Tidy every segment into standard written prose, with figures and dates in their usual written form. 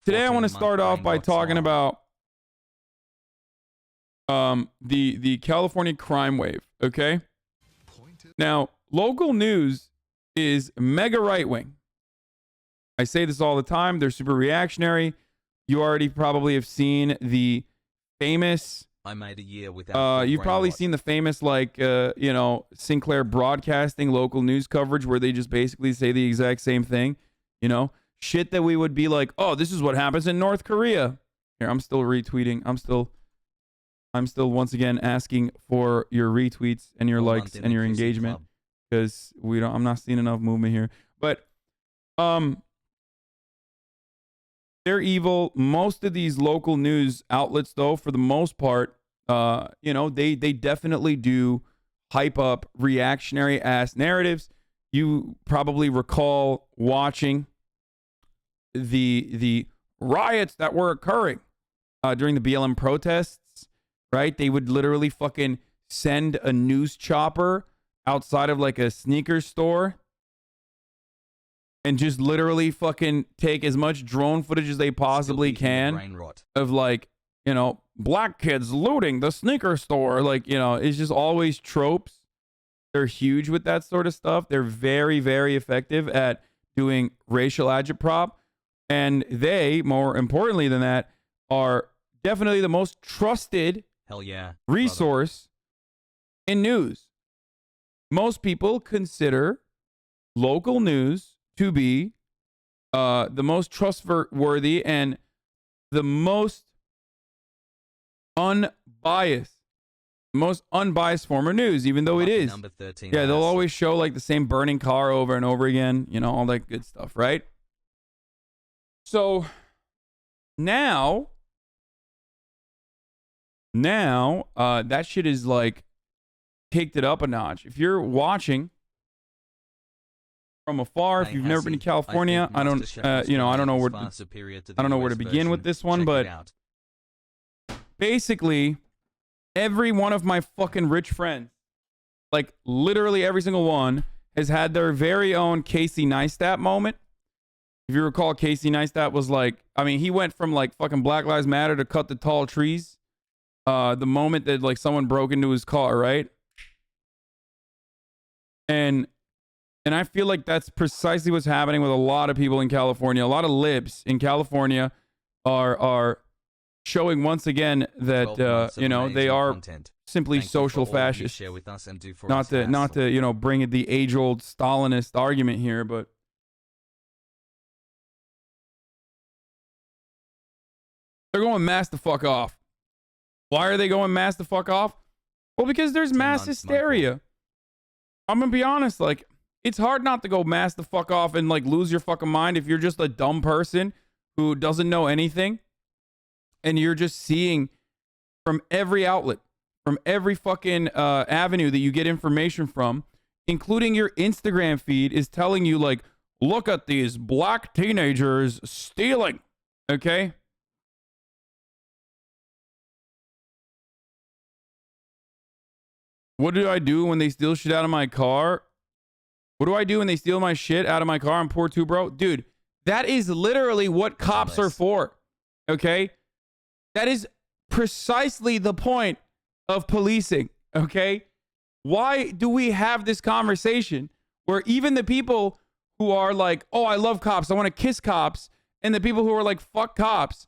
Today I want to start off by talking about the California crime wave, okay? Now, local news is mega right-wing. I say this all the time. They're super reactionary. You already probably have seen the famous... I made a year without you've probably seen the famous, like, Sinclair Broadcasting local news coverage where they just basically say the exact same thing, you know? Shit that we would be like, oh, this is what happens in North Korea. Here, I'm still retweeting. I'm still once again asking for your retweets and your likes and your engagement because I'm not seeing enough movement here. But they're evil. Most of these local news outlets, though, for the most part, they definitely do hype up reactionary ass narratives. You probably recall watching the riots that were occurring during the BLM protests, right? They would literally fucking send a news chopper outside of like a sneaker store and just literally fucking take as much drone footage as they possibly can of like, black kids looting the sneaker store. Like, it's just always tropes. They're huge with that sort of stuff. They're very, very effective at doing racial agitprop. And they, more importantly than that, are definitely the most trusted resource in news. Most people consider local news to be the most trustworthy and the most unbiased form of news, even though it is. Number 13 yeah, they'll always show like the same burning car over and over again, all that good stuff, right? So now that shit is like kicked it up a notch. If you're watching from afar, if you've never been to California, I don't know where to begin with this one, but basically every one of my fucking rich friends, like literally every single one, has had their very own Casey Neistat moment. If you recall, Casey Neistat was like, he went from like fucking Black Lives Matter to cut the tall trees. The moment that like someone broke into his car, right? And I feel like that's precisely what's happening with a lot of people in California. A lot of libs in California are showing once again that they are simply social fascists. Not to bring the age-old Stalinist argument here, but they're going mass the fuck off. Why are they going mass the fuck off? Well, because there's mass hysteria. I'm gonna be honest, like, it's hard not to go mass the fuck off and like lose your fucking mind if you're just a dumb person who doesn't know anything and you're just seeing from every outlet, from every fucking avenue that you get information from, including your Instagram feed, is telling you like, look at these black teenagers stealing, okay? What do I do when they steal shit out of my car? What do I do when they steal my shit out of my car? I'm poor too, bro. Dude, that is literally what cops are for. Okay? That is precisely the point of policing. Okay? Why do we have this conversation where even the people who are like, oh, I love cops, I want to kiss cops, and the people who are like, fuck cops,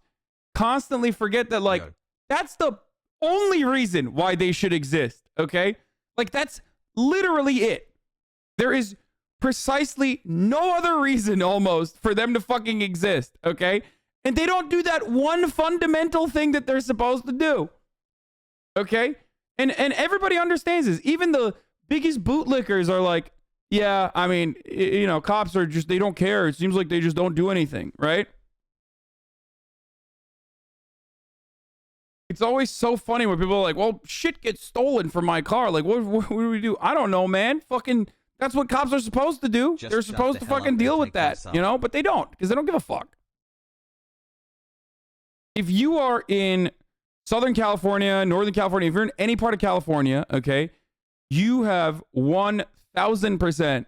constantly forget that, like, that's the only reason why they should exist. Okay? Like, that's literally it. There is precisely no other reason almost for them to fucking exist, okay? And they don't do that one fundamental thing that they're supposed to do, okay? And everybody understands this. Even the biggest bootlickers are like, yeah, cops are just, they don't care. It seems like they just don't do anything, right? It's always so funny when people are like, well, shit gets stolen from my car. Like, what do we do? I don't know, man. Fucking... That's what cops are supposed to do. They're supposed to fucking deal with that, but they don't, because they don't give a fuck. If you are in Southern California, Northern California, if you're in any part of California, okay, you have 1000%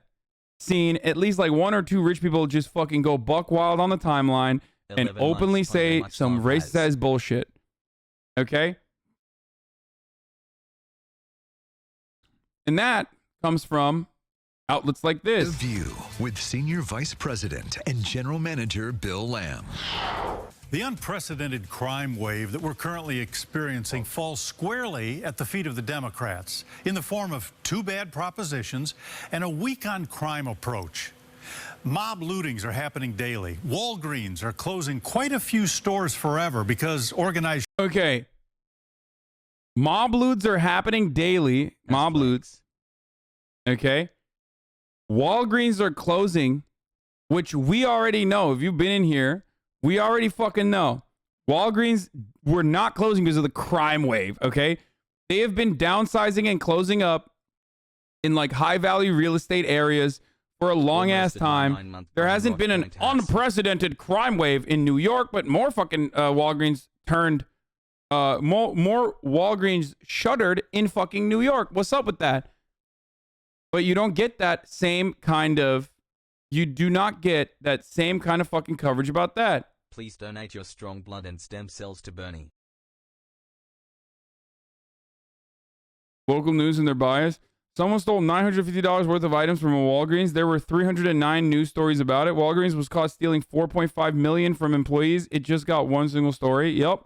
seen at least like one or two rich people just fucking go buck wild on the timeline and openly say some racist ass bullshit. Okay? And that comes from outlets like this. The View with Senior Vice President and General Manager Bill Lamb. The unprecedented crime wave that we're currently experiencing falls squarely at the feet of the Democrats in the form of two bad propositions and a weak-on-crime approach. Mob lootings are happening daily. Walgreens are closing quite a few stores forever because organized... Okay. Mob loots are happening daily. Mob loots. Okay. Walgreens are closing, which we already know. If you've been in here, we already fucking know. Walgreens were not closing because of the crime wave, okay? They have been downsizing and closing up in like high value real estate areas for a long ass time. There hasn't been an unprecedented crime wave in New York, but more fucking Walgreens turned, more Walgreens shuttered in fucking New York. What's up with that? But you don't get that same kind of, you do not get that same kind of fucking coverage about that. Please donate your strong blood and stem cells to Bernie. Local news and their bias. Someone stole $950 worth of items from a Walgreens. There were 309 news stories about it. Walgreens was caught stealing $4.5 million from employees. It just got one single story. Yep.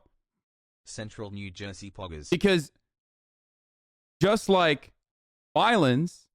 Central New Jersey poggers. Because just like violence,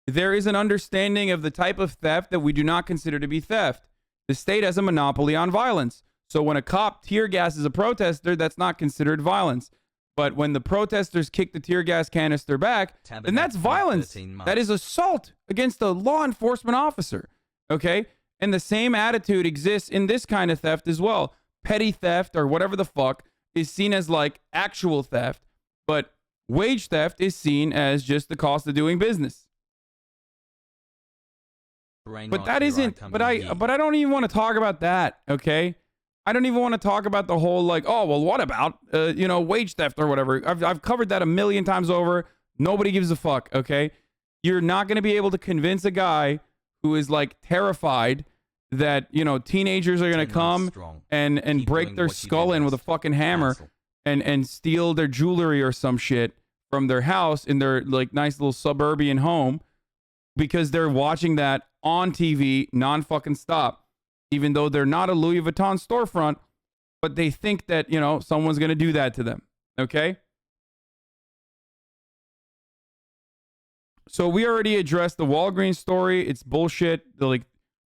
there is an understanding of the type of theft that we do not consider to be theft. The state has a monopoly on violence. So when a cop tear gasses a protester, that's not considered violence. But when the protesters kick the tear gas canister back, then that's violence. That is assault against a law enforcement officer. Okay? And the same attitude exists in this kind of theft as well. Petty theft or whatever the fuck is seen as like actual theft, but wage theft is seen as just the cost of doing business. But that isn't, but I don't even want to talk about that, okay? I don't even want to talk about the whole like, oh, well, what about, wage theft or whatever. I've covered that a million times over. Nobody gives a fuck, okay? You're not going to be able to convince a guy who is like terrified that, teenagers are going to come and break their skull in with a fucking hammer and steal their jewelry or some shit from their house in their like nice little suburban home because they're watching that on TV non-fucking stop. Even though they're not a Louis Vuitton storefront, but they think that, someone's going to do that to them. Okay? So we already addressed the Walgreens story. It's bullshit.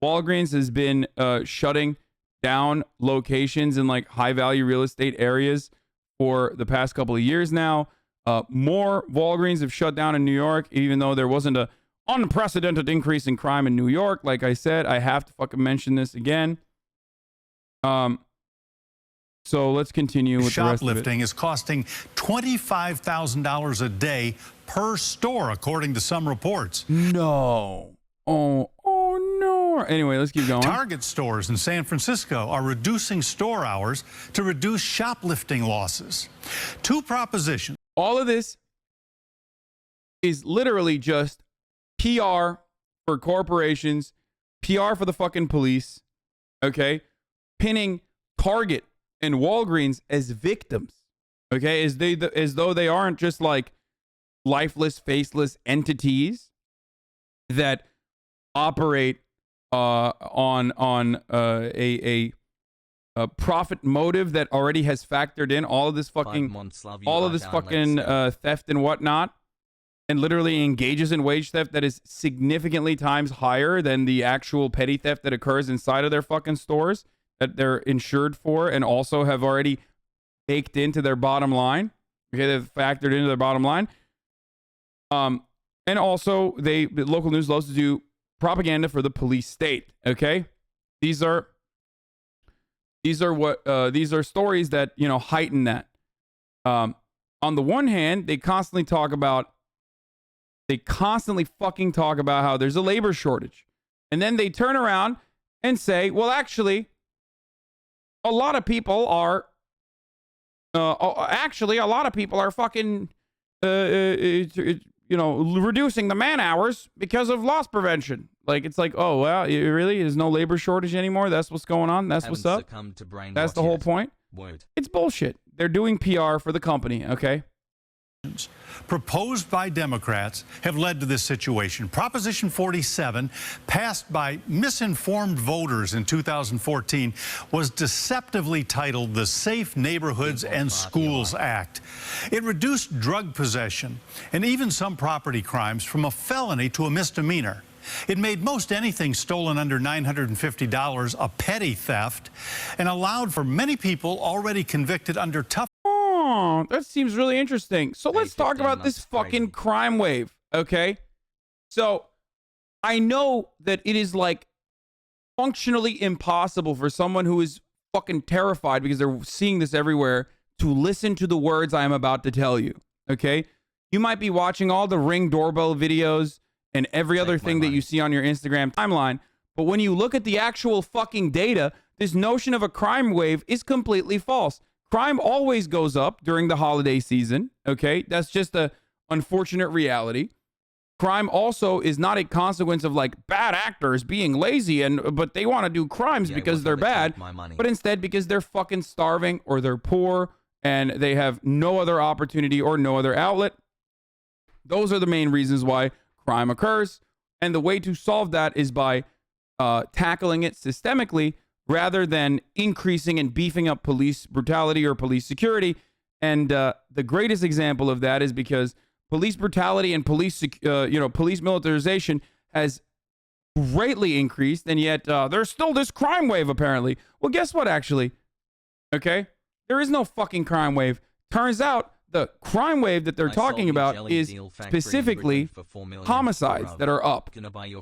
Walgreens has been shutting down locations in like high value real estate areas for the past couple of years now. More Walgreens have shut down in New York, even though there wasn't a unprecedented increase in crime in New York. Like I said, I have to fucking mention this again. So let's continue with the rest of it. Shoplifting is costing $25,000 a day per store, according to some reports. No. Oh no. Anyway, let's keep going. Target stores in San Francisco are reducing store hours to reduce shoplifting losses. Two propositions. All of this is literally just PR for corporations, PR for the fucking police, okay? Pinning Target and Walgreens as victims, okay? As though they aren't just like lifeless, faceless entities that operate on a profit motive that already has factored in all of this fucking theft and whatnot. And literally engages in wage theft that is significantly times higher than the actual petty theft that occurs inside of their fucking stores that they're insured for and also have already baked into their bottom line. Okay, they've factored into their bottom line. And also, the local news loves to do propaganda for the police state. Okay, these are stories that heighten that. On the one hand, they constantly fucking talk about how there's a labor shortage. And then they turn around and say, well, actually, a lot of people are fucking, reducing the man hours because of loss prevention. Like, it's like, oh, well, really? There's no labor shortage anymore? That's what's going on? That's what's up? That's the whole point? It's bullshit. They're doing PR for the company, okay? Proposed by Democrats have led to this situation. Proposition 47, passed by misinformed voters in 2014, was deceptively titled the Safe Neighborhoods and Schools Act. It reduced drug possession and even some property crimes from a felony to a misdemeanor. It made most anything stolen under $950 a petty theft and allowed for many people already convicted under tough. Oh, that seems really interesting. So let's talk about this fucking crime wave, okay? So I know that it is like functionally impossible for someone who is fucking terrified because they're seeing this everywhere to listen to the words I am about to tell you, okay? You might be watching all the Ring doorbell videos and every other thing that you see on your Instagram timeline, but when you look at the actual fucking data, this notion of a crime wave is completely false. Crime always goes up during the holiday season, okay? That's just a unfortunate reality. Crime also is not a consequence of like bad actors being lazy but they want to do crimes because they're bad, but instead because they're fucking starving or they're poor and they have no other opportunity or no other outlet. Those are the main reasons why crime occurs, and the way to solve that is by tackling it systemically rather than increasing and beefing up police brutality or police security. And the greatest example of that is because police brutality and police militarization has greatly increased, and yet there's still this crime wave apparently. Well, guess what? Actually, okay, there is no fucking crime wave. Turns out the crime wave that they're talking about is specifically homicides that are up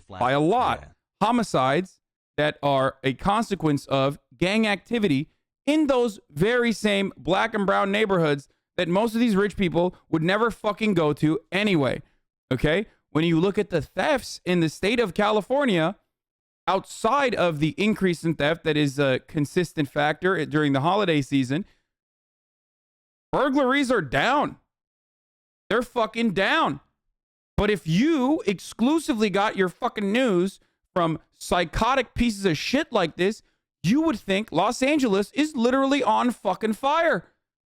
by a lot. Homicides that are a consequence of gang activity in those very same black and brown neighborhoods that most of these rich people would never fucking go to anyway. Okay? When you look at the thefts in the state of California, outside of the increase in theft that is a consistent factor during the holiday season, burglaries are down. They're fucking down. But if you exclusively got your fucking news from psychotic pieces of shit like this, you would think Los Angeles is literally on fucking fire.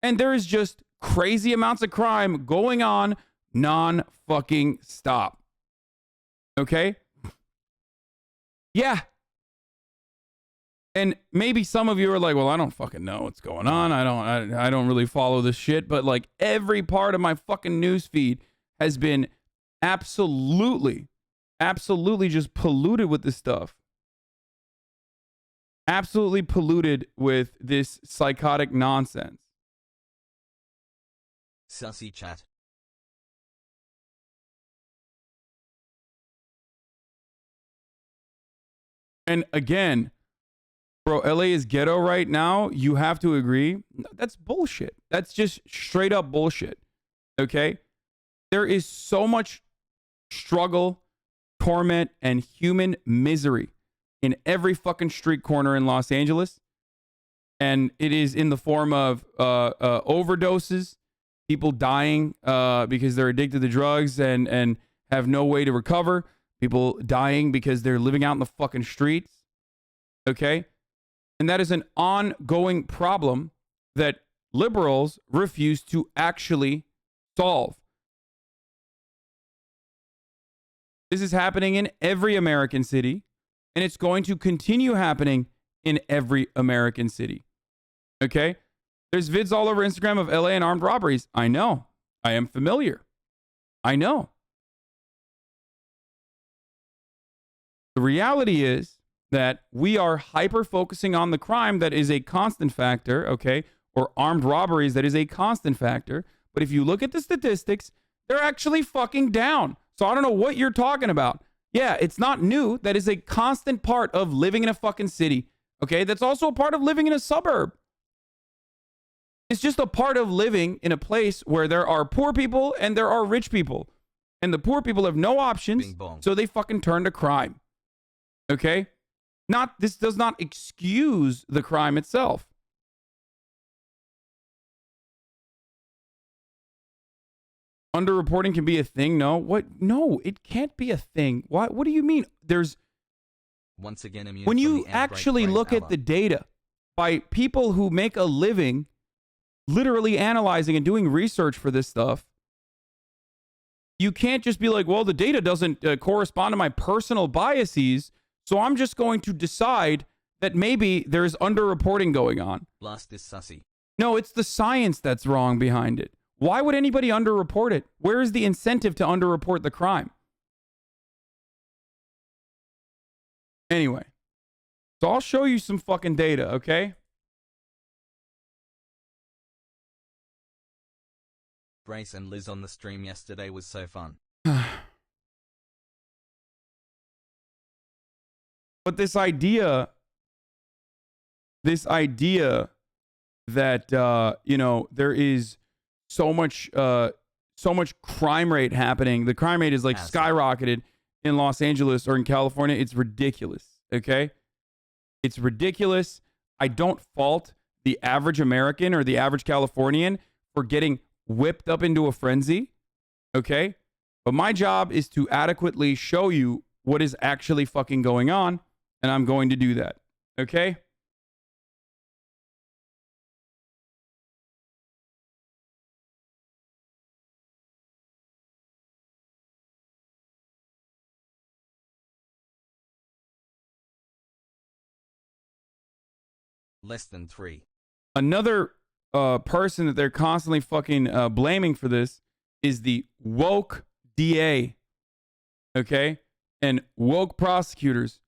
And there is just crazy amounts of crime going on non-fucking stop. Okay? Yeah. And maybe some of you are like, well, I don't fucking know what's going on. I don't really follow this shit. But like every part of my fucking news feed has been absolutely just polluted with this stuff. Absolutely polluted with this psychotic nonsense. Sussy chat. And again, bro, LA is ghetto right now. You have to agree. That's bullshit. That's just straight up bullshit. Okay? There is so much struggle, torment, and human misery in every fucking street corner in Los Angeles. And it is in the form of overdoses, people dying because they're addicted to drugs and have no way to recover, people dying because they're living out in the fucking streets. Okay? And that is an ongoing problem that liberals refuse to actually solve. This is happening in every American city, and it's going to continue happening in every American city. Okay? There's vids all over Instagram of LA and armed robberies. I know. I am familiar. I know. The reality is that we are hyper-focusing on the crime that is a constant factor, okay? Or armed robberies that is a constant factor. But if you look at the statistics, they're actually fucking down. So I don't know what you're talking about. Yeah, it's not new. That is a constant part of living in a fucking city, okay? That's also a part of living in a suburb. It's just a part of living in a place where there are poor people and there are rich people. And the poor people have no options, so they fucking turn to crime. Okay? This does not excuse the crime itself. Underreporting can be a thing. No, what? No, it can't be a thing. What do you mean? There's Once again immune when from you the actually outbreak, look praise at the data by people who make a living literally analyzing and doing research for this stuff, you can't just be like, well, the data doesn't correspond to my personal biases, so I'm just going to decide that maybe there's underreporting going on. Blast this sussy. No, it's the science that's wrong behind it. Why would anybody underreport it? Where is the incentive to underreport the crime? Anyway, so I'll show you some fucking data, okay? Brace and Liz on the stream yesterday was so fun. But this idea that there is so much crime rate happening. The crime rate is like skyrocketed in Los Angeles or in California. It's ridiculous. Okay, it's ridiculous. I don't fault the average American or the average Californian for getting whipped up into a frenzy. Okay, but my job is to adequately show you what is actually fucking going on, and I'm going to do that. Okay. Less than 3. Another person that they're constantly fucking blaming for this is the woke DA, okay, and woke prosecutors.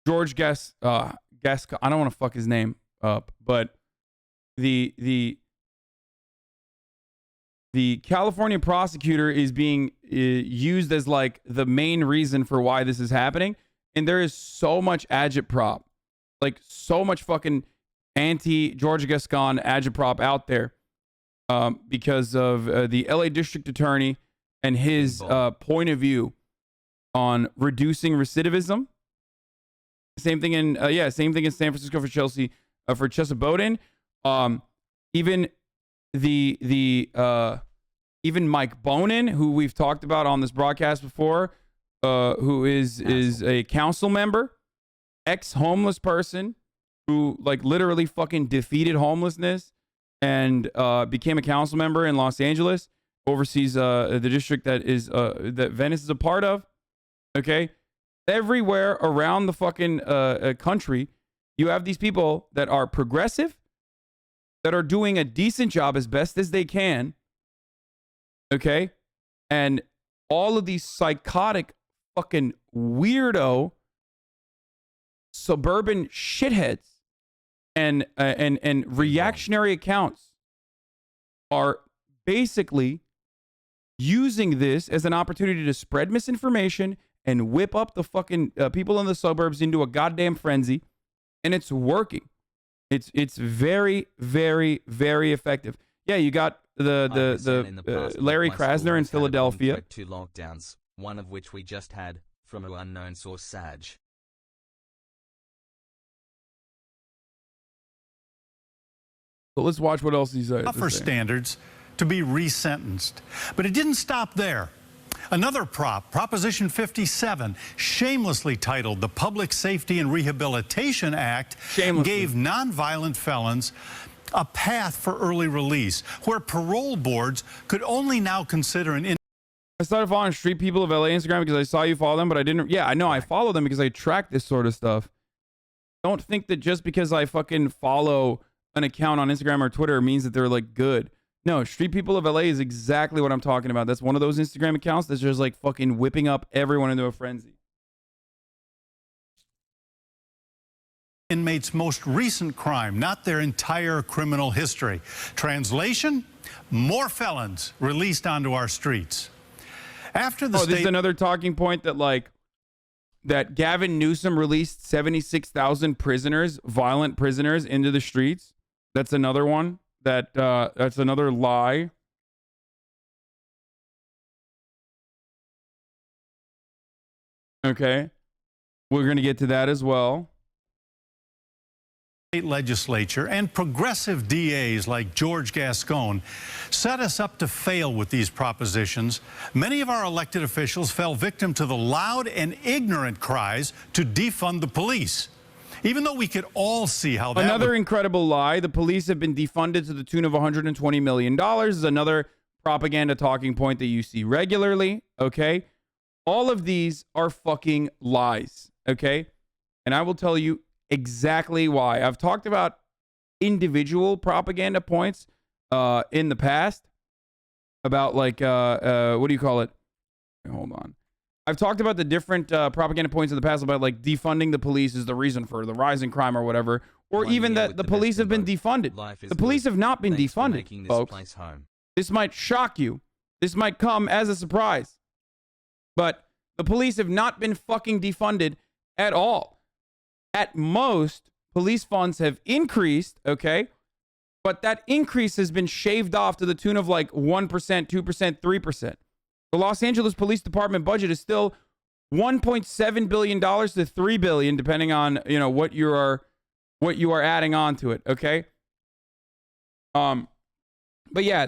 George I don't want to fuck his name up, but the California prosecutor is being used as like the main reason for why this is happening, and there is so much agitprop, like so much fucking anti-George Gascon agitprop out there because of the LA District Attorney and his point of view on reducing recidivism. Same thing in San Francisco for Chelsea for Chesa Bowden. Even even Mike Bonin, who we've talked about on this broadcast before, who is a council member, ex-homeless person, who like literally fucking defeated homelessness and became a council member in Los Angeles, oversees the district that Venice is a part of. Okay, everywhere around the fucking country, you have these people that are progressive, that are doing a decent job as best as they can. Okay, and all of these psychotic fucking weirdo suburban shitheads and reactionary accounts are basically using this as an opportunity to spread misinformation and whip up the fucking people in the suburbs into a goddamn frenzy, and it's working. It's very, very, very effective. Yeah, you got the Larry Krasner in Philadelphia. 2 lockdowns, one of which we just had from an unknown source, Saj. So let's watch what else he said. Tougher standards to be resentenced. But it didn't stop there. Another Proposition 57, shamelessly titled the Public Safety and Rehabilitation Act, gave nonviolent felons a path for early release, where parole boards could only now consider an... I started following Street People of LA Instagram because I saw you follow them, but I didn't... Yeah, I know I follow them because I track this sort of stuff. Don't think that just because I fucking follow an account on Instagram or Twitter means that they're like good. No, Street People of LA is exactly what I'm talking about. That's one of those Instagram accounts that's just like fucking whipping up everyone into a frenzy. Inmates' most recent crime, not their entire criminal history. Translation: more felons released onto our streets. After the this is another talking point that Gavin Newsom released 76,000 prisoners, violent prisoners, into the streets. That's another one. That's another lie. Okay. We're going to get to that as well. state legislature and progressive DAs like George Gascon set us up to fail with these propositions. Many of our elected officials fell victim to the loud and ignorant cries to defund the police. Even though we could all see how that Another incredible lie. The police have been defunded to the tune of $120 million is another propaganda talking point that you see regularly, okay? All of these are fucking lies, okay? And I will tell you exactly why. I've talked about individual propaganda points in the past about like what do you call it? Hold on. I've talked about the different propaganda points in the past about like defunding the police is the reason for the rise in crime or whatever, or even that the police have been defunded. The police have not been defunded, folks. This might shock you. This might come as a surprise. But the police have not been fucking defunded at all. At most, police funds have increased, okay? But that increase has been shaved off to the tune of like 1%, 2%, 3%. The Los Angeles Police Department budget is still $1.7 billion to $3 billion, depending on, you know, what you are adding on to it, okay? But yeah,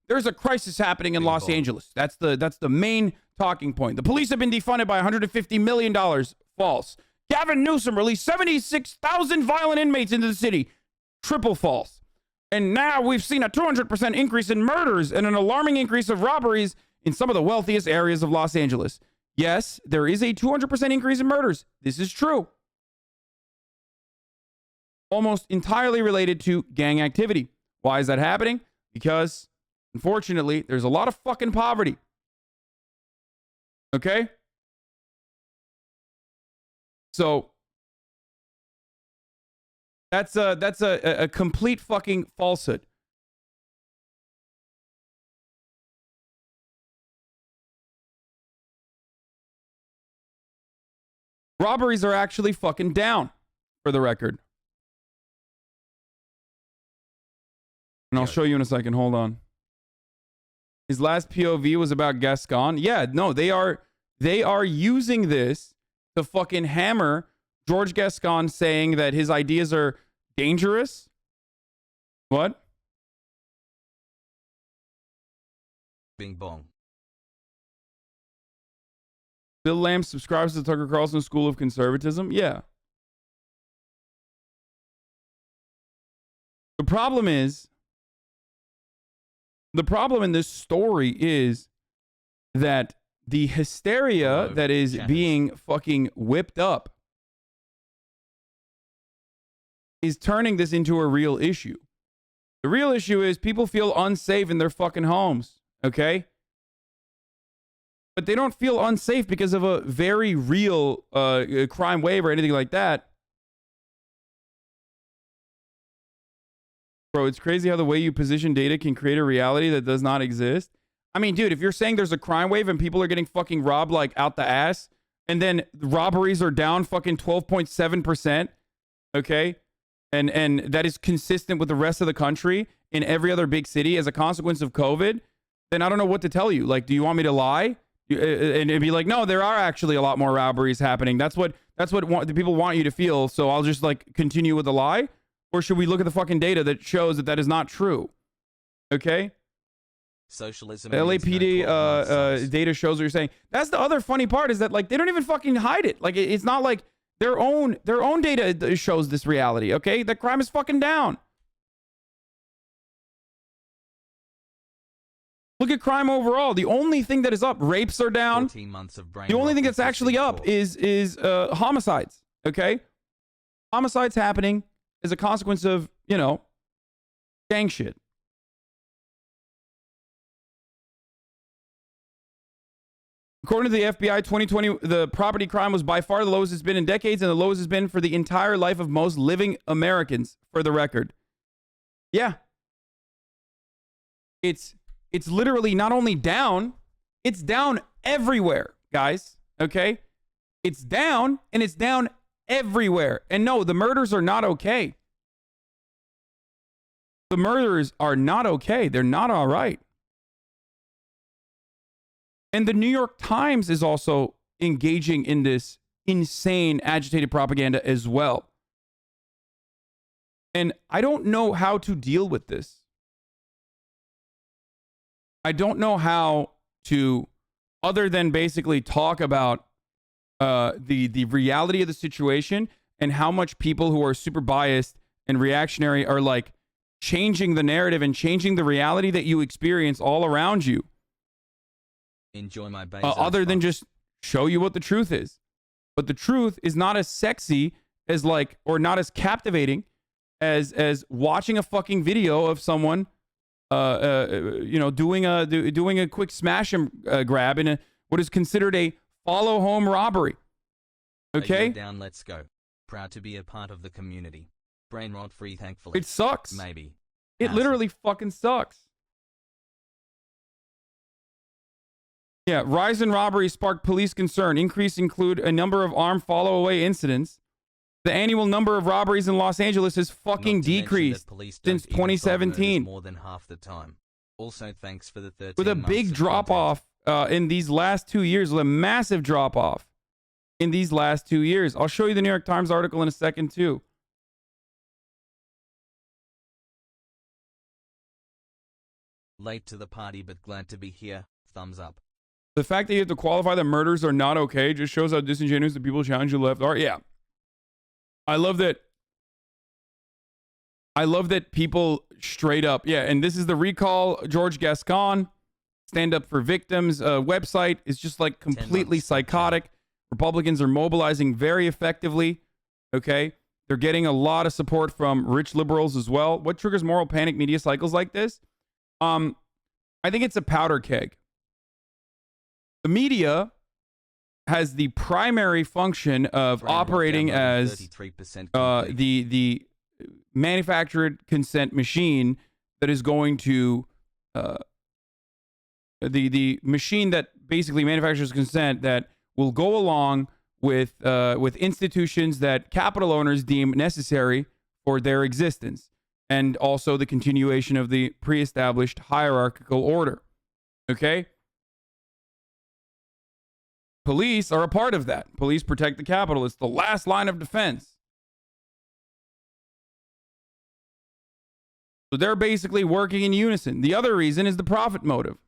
there's a crisis happening in Los Angeles. That's the main talking point. The police have been defunded by $150 million. False. Gavin Newsom released 76,000 violent inmates into the city. Triple false. And now we've seen a 200% increase in murders and an alarming increase of robberies in some of the wealthiest areas of Los Angeles. Yes, there is a 200% increase in murders. This is true. Almost entirely related to gang activity. Why is that happening? Because, unfortunately, there's a lot of fucking poverty. Okay? So that's a complete fucking falsehood. Robberies are actually fucking down, for the record. And I'll show you in a second. Hold on. His last POV was about Gascon. Yeah, no, they are using this to fucking hammer George Gascon, saying that his ideas are dangerous. What? Bing bong. Bill Lamb subscribes to the Tucker Carlson School of Conservatism. Yeah. The problem in this story is that the hysteria that is being fucking whipped up is turning this into a real issue. The real issue is people feel unsafe in their fucking homes, okay? But they don't feel unsafe because of a very real crime wave or anything like that. Bro, it's crazy how the way you position data can create a reality that does not exist. I mean, dude, if you're saying there's a crime wave and people are getting fucking robbed like out the ass, and then robberies are down fucking 12.7%, okay? And that is consistent with the rest of the country in every other big city as a consequence of COVID, then I don't know what to tell you. Like, do you want me to lie? And be like, no, there are actually a lot more robberies happening. That's what the people want you to feel. So I'll just like continue with the lie. Or should we look at the fucking data that shows that that is not true? Okay. Socialism. The LAPD data shows what you're saying. That's the other funny part is that like they don't even fucking hide it. Like it's not like their own data shows this reality. Okay, the crime is fucking down. Look at crime overall. The only thing that is up, rapes are down. 14 months of brain The only thing rot that's actually up is homicides. Okay, homicides happening as a consequence of, you know, gang shit. According to the FBI, 2020, the property crime was by far the lowest it's been in decades, and the lowest it's been for the entire life of most living Americans, for the record. Yeah. It's literally not only down, it's down everywhere, guys. Okay? It's down, and it's down everywhere. And no, the murders are not okay. The murders are not okay. They're not all right. And the New York Times is also engaging in this insane agitated propaganda as well. And I don't know how to deal with this. I don't know how to, other than basically talk about the reality of the situation and how much people who are super biased and reactionary are like changing the narrative and changing the reality that you experience all around you. Enjoy my base. Other than just show you what the truth is. But the truth is not as sexy as like, or not as captivating as watching a fucking video of someone, you know, doing a quick smash and grab in what is considered a follow home robbery. Okay. Down, let's go. Proud to be a part of the community. Brain rot free, thankfully. It sucks. Maybe. It Hasan. literally fucking sucks. Yeah, rise in robberies sparked police concern. Increase include a number of armed follow-away incidents. The annual number of robberies in Los Angeles has fucking decreased since 2017. More than half the time. Also, thanks for the 13 with a big drop-off in these last 2 years, with a massive drop-off in these last 2 years. I'll show you the New York Times article in a second, too. Late to the party, but glad to be here. Thumbs up. The fact that you have to qualify that murders are not okay just shows how disingenuous the people challenging the left are. Yeah. I love that people straight up, yeah, and this is the Recall George Gascon Stand Up for Victims website. Is just like completely psychotic. Republicans are mobilizing very effectively, okay? They're getting a lot of support from rich liberals as well. What triggers moral panic media cycles like this? I think it's a powder keg. The media has the primary function of operating as the manufactured consent machine that is going to the machine that basically manufactures consent that will go along with institutions that capital owners deem necessary for their existence, and also the continuation of the pre-established hierarchical order. Okay? Police are a part of that. Police protect the Capitol. It's the last line of defense. So they're basically working in unison. The other reason is the profit motive.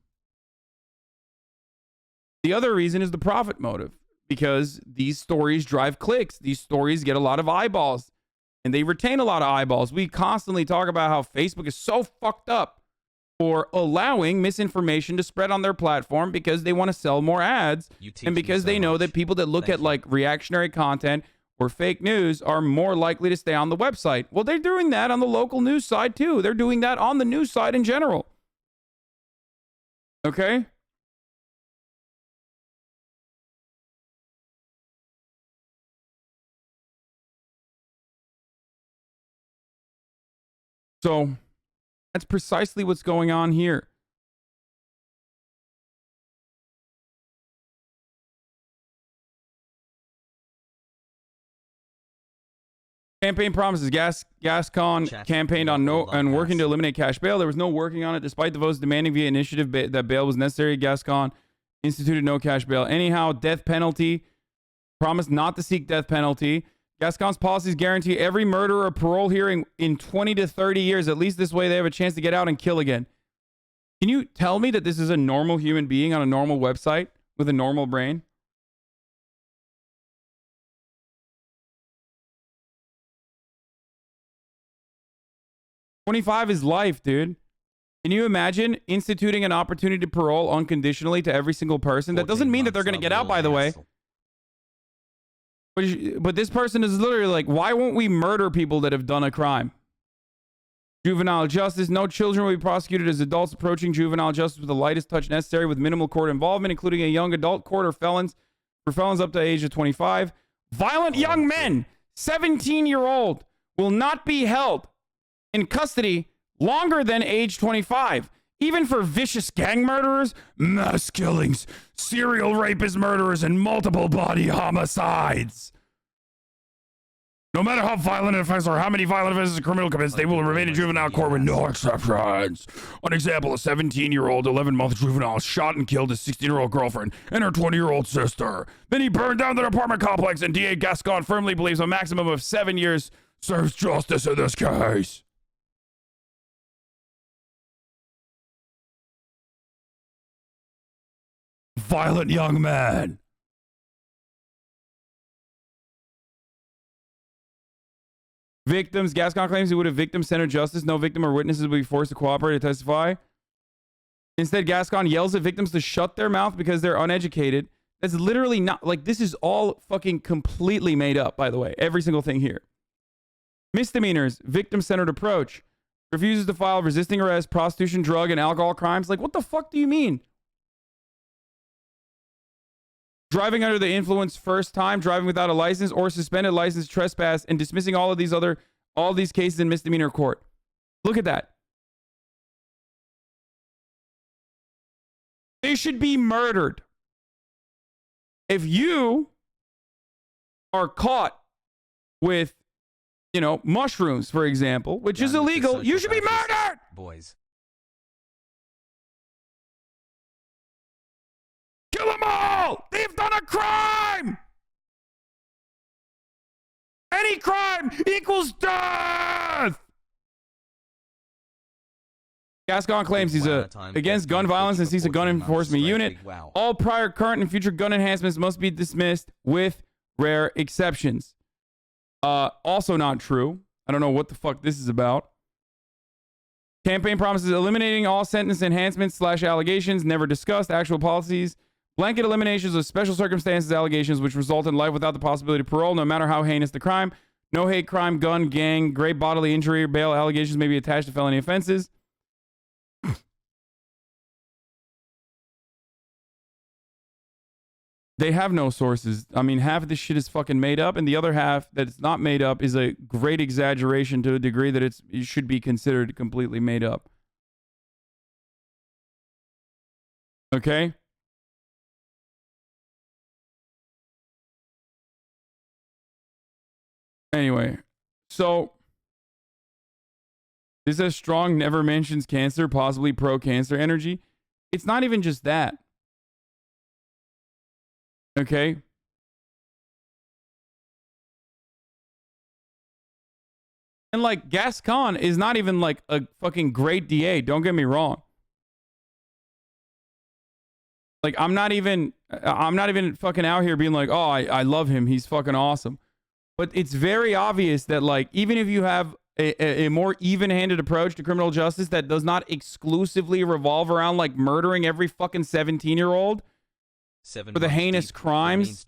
Because these stories drive clicks. These stories get a lot of eyeballs, and they retain a lot of eyeballs. We constantly talk about how Facebook is so fucked up for allowing misinformation to spread on their platform because they want to sell more ads, and because they know that people that look at like reactionary content or fake news are more likely to stay on the website. Well, they're doing that on the local news side too. They're doing that on the news side in general. Okay? So that's precisely what's going on here. Campaign promises. Gascon campaigned on working to eliminate cash bail. There was no working on it, despite the votes demanding via initiative that bail was necessary. Gascon instituted no cash bail. Anyhow, death penalty. Promised not to seek death penalty. Gascon's policies guarantee every murderer a parole hearing in 20 to 30 years. At least this way they have a chance to get out and kill again. Can you tell me that this is a normal human being on a normal website with a normal brain? $25 is life, dude. Can you imagine instituting an opportunity to parole unconditionally to every single person? That doesn't mean that they're going to get out, by the way. But this person is literally like, why won't we murder people that have done a crime? Juvenile justice. No children will be prosecuted as adults approaching juvenile justice with the lightest touch necessary with minimal court involvement, including a young adult court or felons up to the age of 25. Violent young men, 17-year-old, will not be held in custody longer than age 25. Even for vicious gang murderers, mass killings, serial rapists, murderers, and multiple body homicides. No matter how violent an offense or how many violent offenses a criminal commits, they will remain in juvenile court with no exceptions. One example, a 17-year-old, 11-month juvenile shot and killed his 16-year-old girlfriend and her 20-year-old sister. Then he burned down their apartment complex, and DA Gascon firmly believes a maximum of 7 years serves justice in this case. Violent young man. Victims. Gascon claims he would have victim-centered justice. No victim or witnesses will be forced to cooperate or testify. Instead, Gascon yells at victims to shut their mouth because they're uneducated. That's literally not... Like, this is all fucking completely made up, by the way. Every single thing here. Misdemeanors. Victim-centered approach. Refuses to file resisting arrest, prostitution, drug, and alcohol crimes. Like, what the fuck do you mean? Driving under the influence first time, driving without a license, or suspended license, trespass, and dismissing all these cases in misdemeanor court. Look at that. They should be murdered. If you are caught with, you know, mushrooms, for example, which is illegal, you should be murdered. Boys. Kill them all! They've done a crime! Any crime equals death! Gascon claims he's against gun violence and sees a gun enforcement unit. All prior, current, and future gun enhancements must be dismissed with rare exceptions. Also not true. I don't know what the fuck this is about. Campaign promises eliminating all sentence enhancements / allegations never discussed. Actual policies. Blanket eliminations of special circumstances allegations which result in life without the possibility of parole, no matter how heinous the crime. No hate crime, gun, gang, grave bodily injury, or bail allegations may be attached to felony offenses. They have no sources. I mean, half of this shit is fucking made up, and the other half that's not made up is a great exaggeration to a degree that it should be considered completely made up. Okay? Anyway, so this says strong never mentions cancer, possibly pro-cancer energy. It's not even just that. Okay? And like Gascon is not even like a fucking great DA, don't get me wrong. Like I'm not even fucking out here being like, "Oh, I love him. He's fucking awesome." But it's very obvious that, like, even if you have a more even-handed approach to criminal justice that does not exclusively revolve around, like, murdering every fucking 17-year-old for the heinous crimes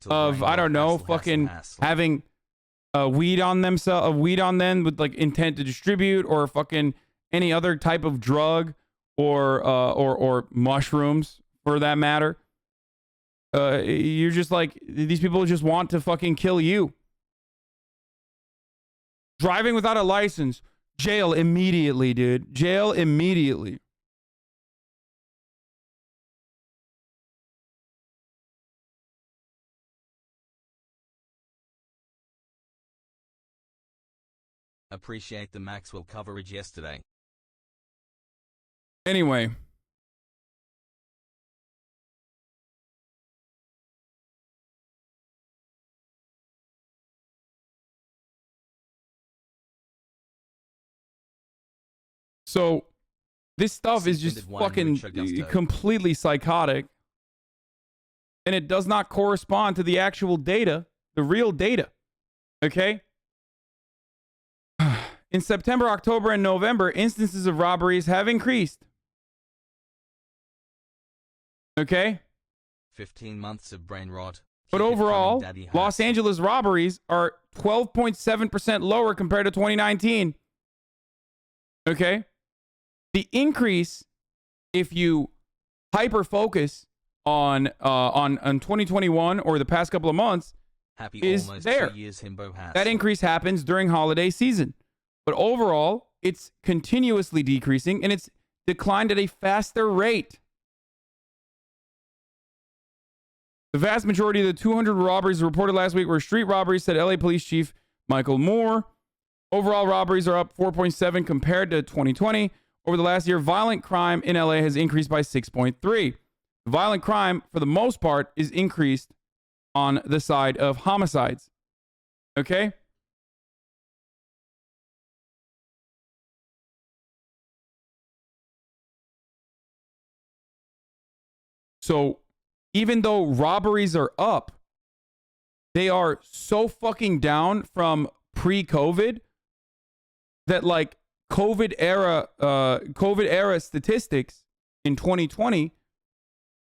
of, I don't know, fucking having weed on them with, like, intent to distribute, or fucking any other type of drug or mushrooms, for that matter. You're just like, these people just want to fucking kill you. Driving without a license, jail immediately, dude. Jail immediately. Appreciate the Maxwell coverage yesterday. Anyway. So, this stuff is just fucking completely psychotic. And it does not correspond to the actual data, the real data. Okay? In September, October, and November, instances of robberies have increased. Okay? 15 months of brain rot. But overall, Los Angeles robberies are 12.7% lower compared to 2019. Okay? The increase, if you hyper focus on 2021 or the past couple of months, is there. That increase happens during holiday season. But overall, it's continuously decreasing, and it's declined at a faster rate. The vast majority of the 200 robberies reported last week were street robberies, said LA Police Chief Michael Moore. Overall robberies are up 4.7 compared to 2020. Over the last year, violent crime in LA has increased by 6.3. Violent crime, for the most part, is increased on the side of homicides. Okay? So even though robberies are up, they are so fucking down from pre-COVID that like COVID era statistics in 2020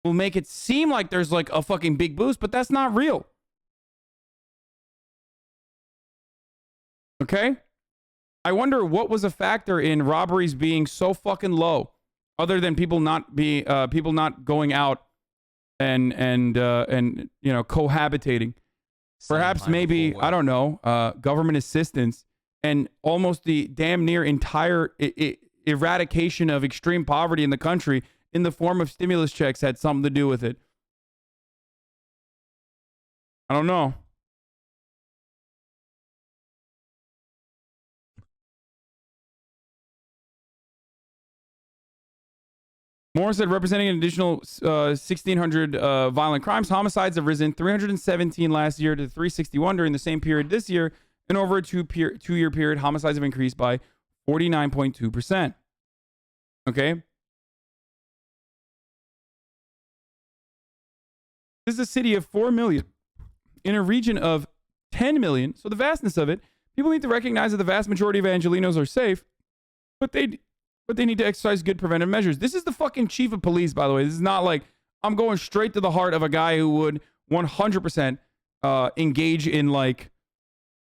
will make it seem like there's like a fucking big boost, but that's not real. Okay? I wonder what was a factor in robberies being so fucking low, other than people not going out and you know, cohabitating. Perhaps maybe, I don't know, government assistance and almost the damn near entire eradication of extreme poverty in the country in the form of stimulus checks had something to do with it. I don't know. Moore said, representing an additional 1,600 violent crimes, homicides have risen 317 last year to 361 during the same period this year. And over a two-year period, homicides have increased by 49.2%. Okay? This is a city of 4 million in a region of 10 million. So the vastness of it, people need to recognize that the vast majority of Angelinos are safe, but they need to exercise good preventive measures. This is the fucking chief of police, by the way. This is not like I'm going straight to the heart of a guy who would 100% engage in like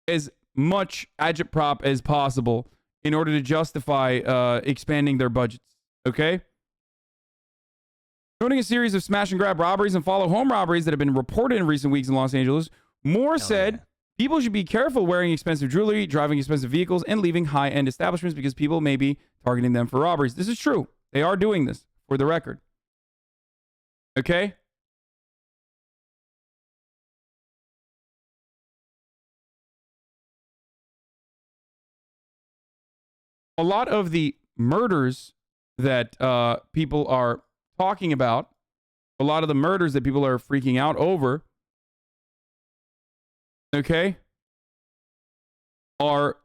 as much agitprop as possible in order to justify expanding their budgets. Okay? Noting a series of smash and grab robberies and follow home robberies that have been reported in recent weeks in Los Angeles, Moore said people should be careful wearing expensive jewelry, driving expensive vehicles, and leaving high-end establishments because people may be targeting them for robberies. This is true. They are doing this, for the record. Okay? A lot of the murders that people are talking about, a lot of the murders that people are freaking out over, okay, are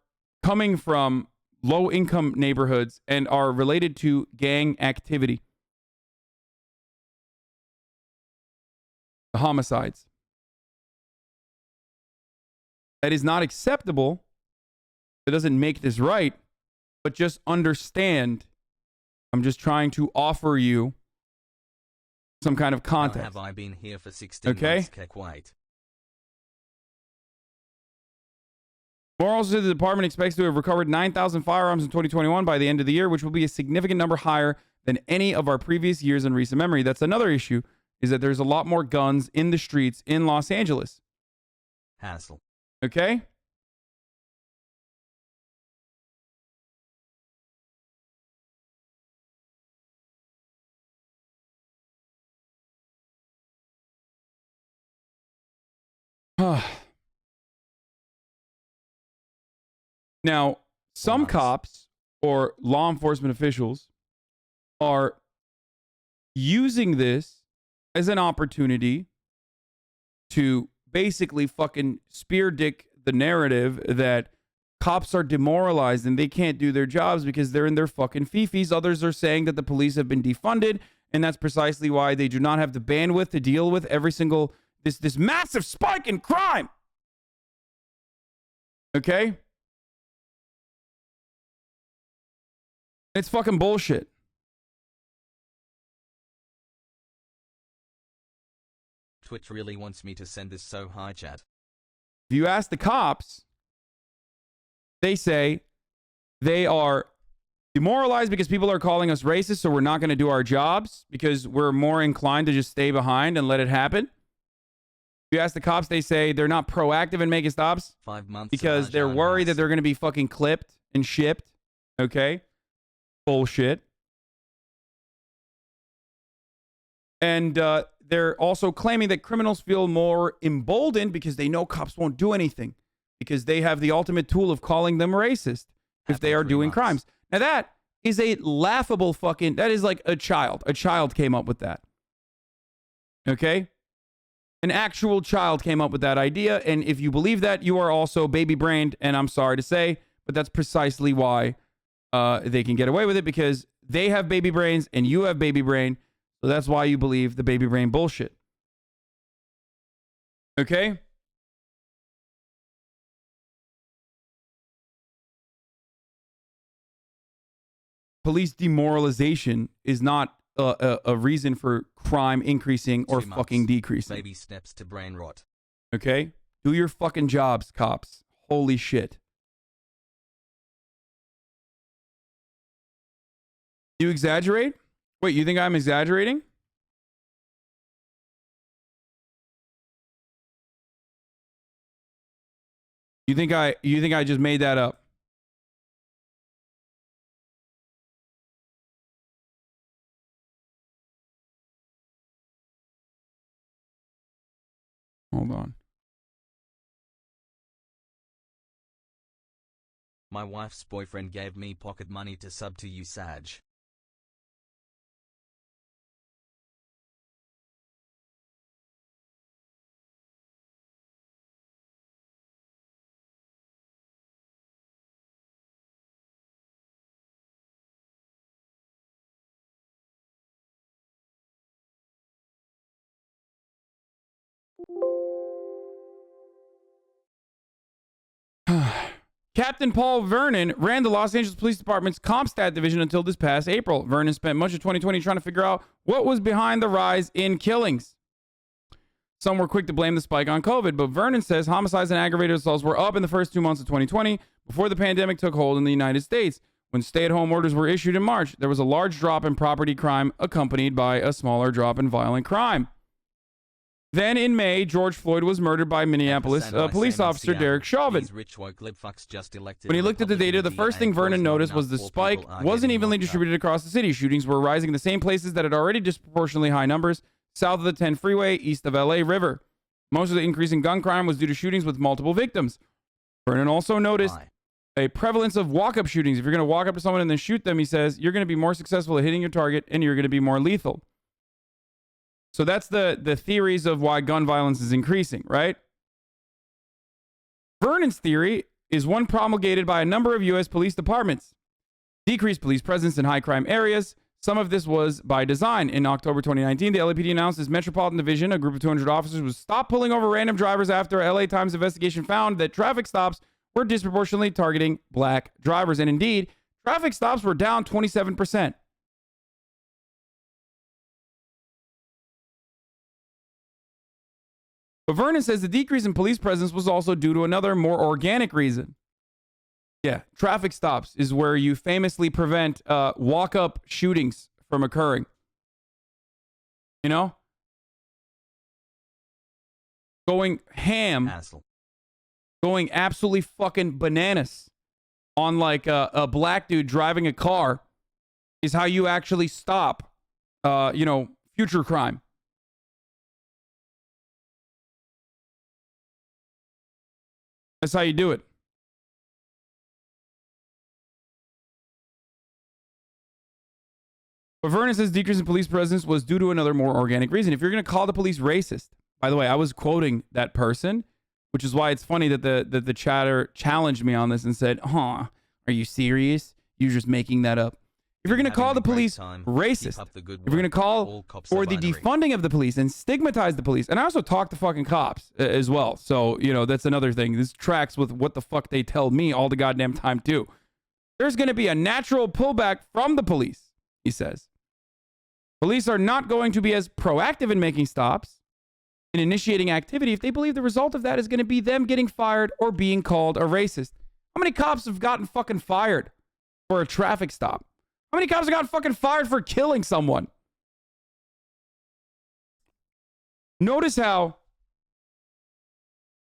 coming from low-income neighborhoods and are related to gang activity. The homicides. That is not acceptable. It doesn't make this right, but just understand, I'm just trying to offer you some kind of context. How have I been here for 16 months, Keck White? Moore also said the department expects to have recovered 9,000 firearms in 2021 by the end of the year, which will be a significant number higher than any of our previous years in recent memory. That's another issue, is that there's a lot more guns in the streets in Los Angeles. Hassle. Okay? Now, some cops or law enforcement officials are using this as an opportunity to basically fucking spear dick the narrative that cops are demoralized and they can't do their jobs because they're in their fucking fifis. Others are saying that the police have been defunded, and that's precisely why they do not have the bandwidth to deal with every single this massive spike in crime. Okay? It's fucking bullshit. Twitch really wants me to send this so high, chat. If you ask the cops, they say they are demoralized because people are calling us racist, so we're not going to do our jobs because we're more inclined to just stay behind and let it happen. If you ask the cops, they say they're not proactive in making stops 5 months because they're worried that they're going to be fucking clipped and shipped. Okay? Bullshit. And they're also claiming that criminals feel more emboldened because they know cops won't do anything because they have the ultimate tool of calling them racist if they are doing crimes. Now that is a laughable fucking, that is like a child. A child came up with that. Okay? An actual child came up with that idea, and if you believe that, you are also baby-brained, and I'm sorry to say, but that's precisely why they can get away with it, because they have baby brains and you have baby brain. So that's why you believe the baby brain bullshit. Okay? Police demoralization is not a reason for crime increasing or 2 months. fucking decreasing. Baby steps to brain rot. Okay? Do your fucking jobs, cops. Holy shit. You exaggerate? Wait, you think I'm exaggerating? You think I just made that up? Hold on. My wife's boyfriend gave me pocket money to sub to you, Saj. Captain Paul Vernon ran the Los Angeles Police Department's CompStat division until this past April. Vernon spent much of 2020 trying to figure out what was behind the rise in killings. Some were quick to blame the spike on COVID, but Vernon says homicides and aggravated assaults were up in the first 2 months of 2020 before the pandemic took hold in the United States. When stay-at-home orders were issued in March, there was a large drop in property crime accompanied by a smaller drop in violent crime. Then in May, George Floyd was murdered by Minneapolis police officer Derek Chauvin. When he looked at the data, the first thing Vernon noticed was the spike wasn't evenly distributed across the city. Shootings were rising in the same places that had already disproportionately high numbers, south of the 10 freeway, east of LA River. Most of the increase in gun crime was due to shootings with multiple victims. Vernon also noticed a prevalence of walk-up shootings. If you're going to walk up to someone and then shoot them, he says, you're going to be more successful at hitting your target and you're going to be more lethal. So that's the theories of why gun violence is increasing, right? Vernon's theory is one promulgated by a number of U.S. police departments. Decreased police presence in high crime areas. Some of this was by design. In October 2019, the LAPD announced its Metropolitan Division, a group of 200 officers, would stop pulling over random drivers after a LA Times investigation found that traffic stops were disproportionately targeting black drivers. And indeed, traffic stops were down 27%. But Vernon says the decrease in police presence was also due to another more organic reason. Yeah, traffic stops is where you famously prevent walk-up shootings from occurring. You know? Going ham. Going absolutely fucking bananas on like a black dude driving a car is how you actually stop, future crime. That's how you do it. But Vernon says decrease in police presence was due to another more organic reason. If you're going to call the police racist, by the way, I was quoting that person, which is why it's funny that the chatter challenged me on this and said, are you serious? You're just making that up. If you're going to call the police racist, if you're going to call for the defunding of the police and stigmatize the police, and I also talk to fucking cops as well. So, that's another thing. This tracks with what the fuck they tell me all the goddamn time too. There's going to be a natural pullback from the police, he says. Police are not going to be as proactive in making stops, in initiating activity, if they believe the result of that is going to be them getting fired or being called a racist. How many cops have gotten fucking fired for a traffic stop? How many cops have gotten fucking fired for killing someone? Notice how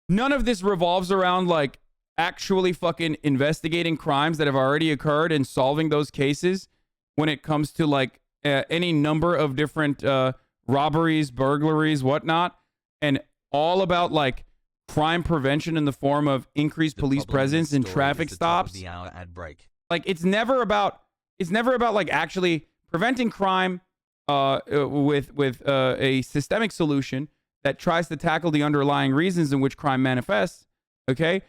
none of this revolves around like actually fucking investigating crimes that have already occurred and solving those cases when it comes to like any number of different robberies, burglaries, whatnot, and all about like crime prevention in the form of increased police presence and traffic stops. Like it's never about like actually preventing crime with a systemic solution that tries to tackle the underlying reasons in which crime manifests. Okay,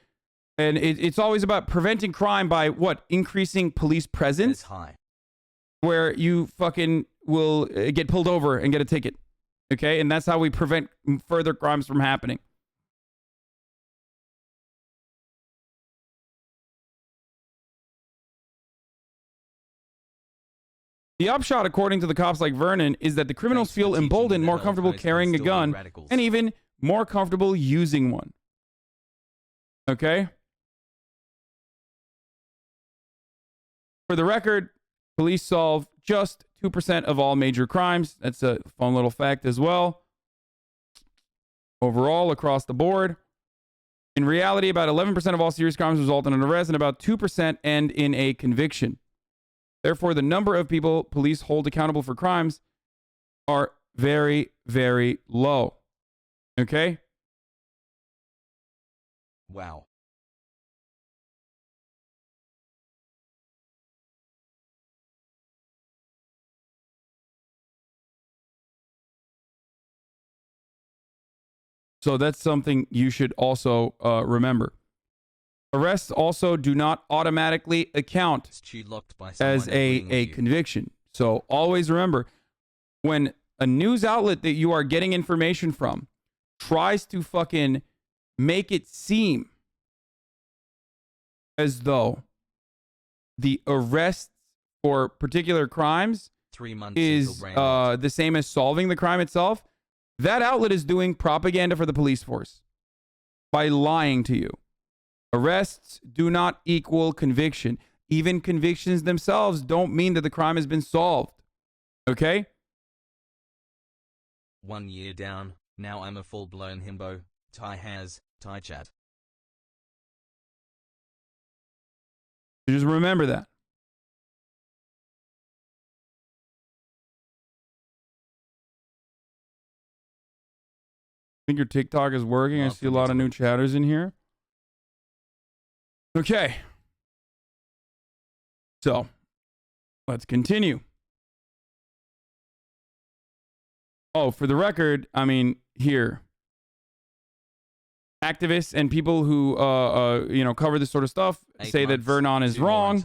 and it's always about preventing crime by what? Increasing police presence. where you fucking will get pulled over and get a ticket. Okay? And that's how we prevent further crimes from happening. The upshot, according to the cops like Vernon, is that the criminals feel emboldened, more comfortable carrying a gun, and even more comfortable using one. Okay? For the record, police solve just 2% of all major crimes. That's a fun little fact as well. Overall, across the board. In reality, about 11% of all serious crimes result in an arrest, and about 2% end in a conviction. Therefore, the number of people police hold accountable for crimes are very, very low. Okay? Wow. So that's something you should also remember. Arrests also do not automatically account as a conviction. So always remember, when a news outlet that you are getting information from tries to fucking make it seem as though the arrests for particular crimes 3 months is the same as solving the crime itself, that outlet is doing propaganda for the police force by lying to you. Arrests do not equal conviction. Even convictions themselves don't mean that the crime has been solved. Okay? 1 year down, now I'm a full-blown himbo. Thai chat. Just remember that. I think your TikTok is working. I see a lot of new chatters in here. Okay. So, let's continue. Oh, for the record, I mean, here. Activists and people who, cover this sort of stuff say that Vernon is wrong.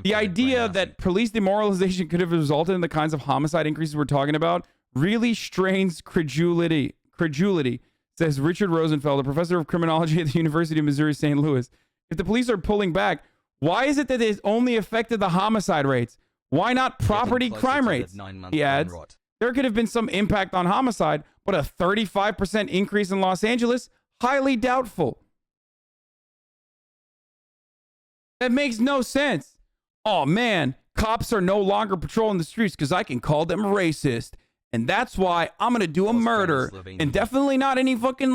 The idea that police demoralization could have resulted in the kinds of homicide increases we're talking about really strains credulity, says Richard Rosenfeld, a professor of criminology at the University of Missouri St. Louis. If the police are pulling back, why is it that it's only affected the homicide rates? Why not property crime rates? He adds, there could have been some impact on homicide, but a 35% increase in Los Angeles, highly doubtful. That makes no sense. Oh man, cops are no longer patrolling the streets because I can call them racist. And that's why I'm going to do a murder. And definitely not any fucking,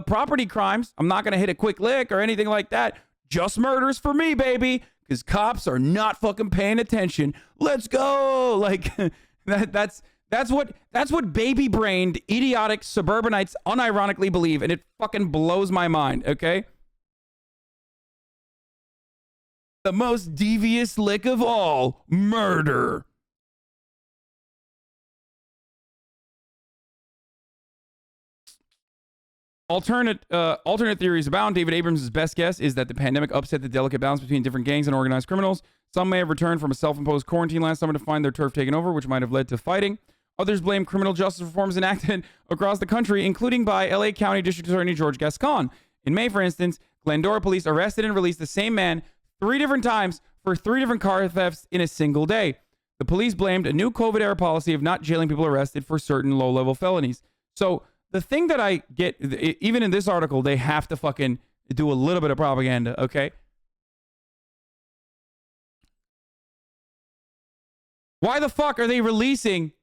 property crimes. I'm not going to hit a quick lick or anything like that. Just murders for me, baby. Because cops are not fucking paying attention. Let's go. Like, that's what baby-brained, idiotic suburbanites unironically believe. And it fucking blows my mind, okay? The most devious lick of all, murder. Alternate theories abound. David Abrams' best guess is that the pandemic upset the delicate balance between different gangs and organized criminals. Some may have returned from a self-imposed quarantine last summer to find their turf taken over, which might have led to fighting. Others blame criminal justice reforms enacted across the country, including by LA County District Attorney George Gascon. In May, for instance, Glendora police arrested and released the same man 3 different times for 3 different car thefts in a single day. The police blamed a new COVID-era policy of not jailing people arrested for certain low-level felonies. So the thing that I get, even in this article, they have to fucking do a little bit of propaganda, okay? Why the fuck are they releasing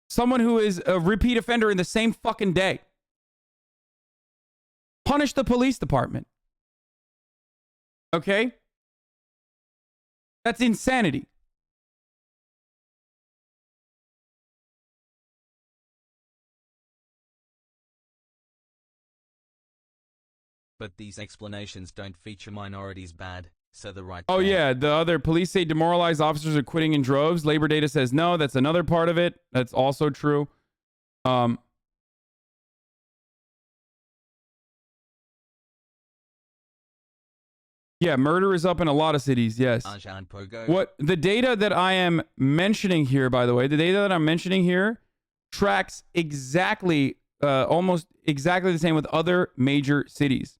someone who is a repeat offender in the same fucking day? Punish the police department. Okay? That's insanity. But these explanations don't feature minorities bad, so the right... Oh, yeah. The other police say demoralized officers are quitting in droves. Labor data says no. That's another part of it. That's also true. Yeah, murder is up in a lot of cities, yes. Ajan Pogo. What the data that I am mentioning here, by the way, the data that I'm mentioning here tracks exactly, almost exactly the same with other major cities.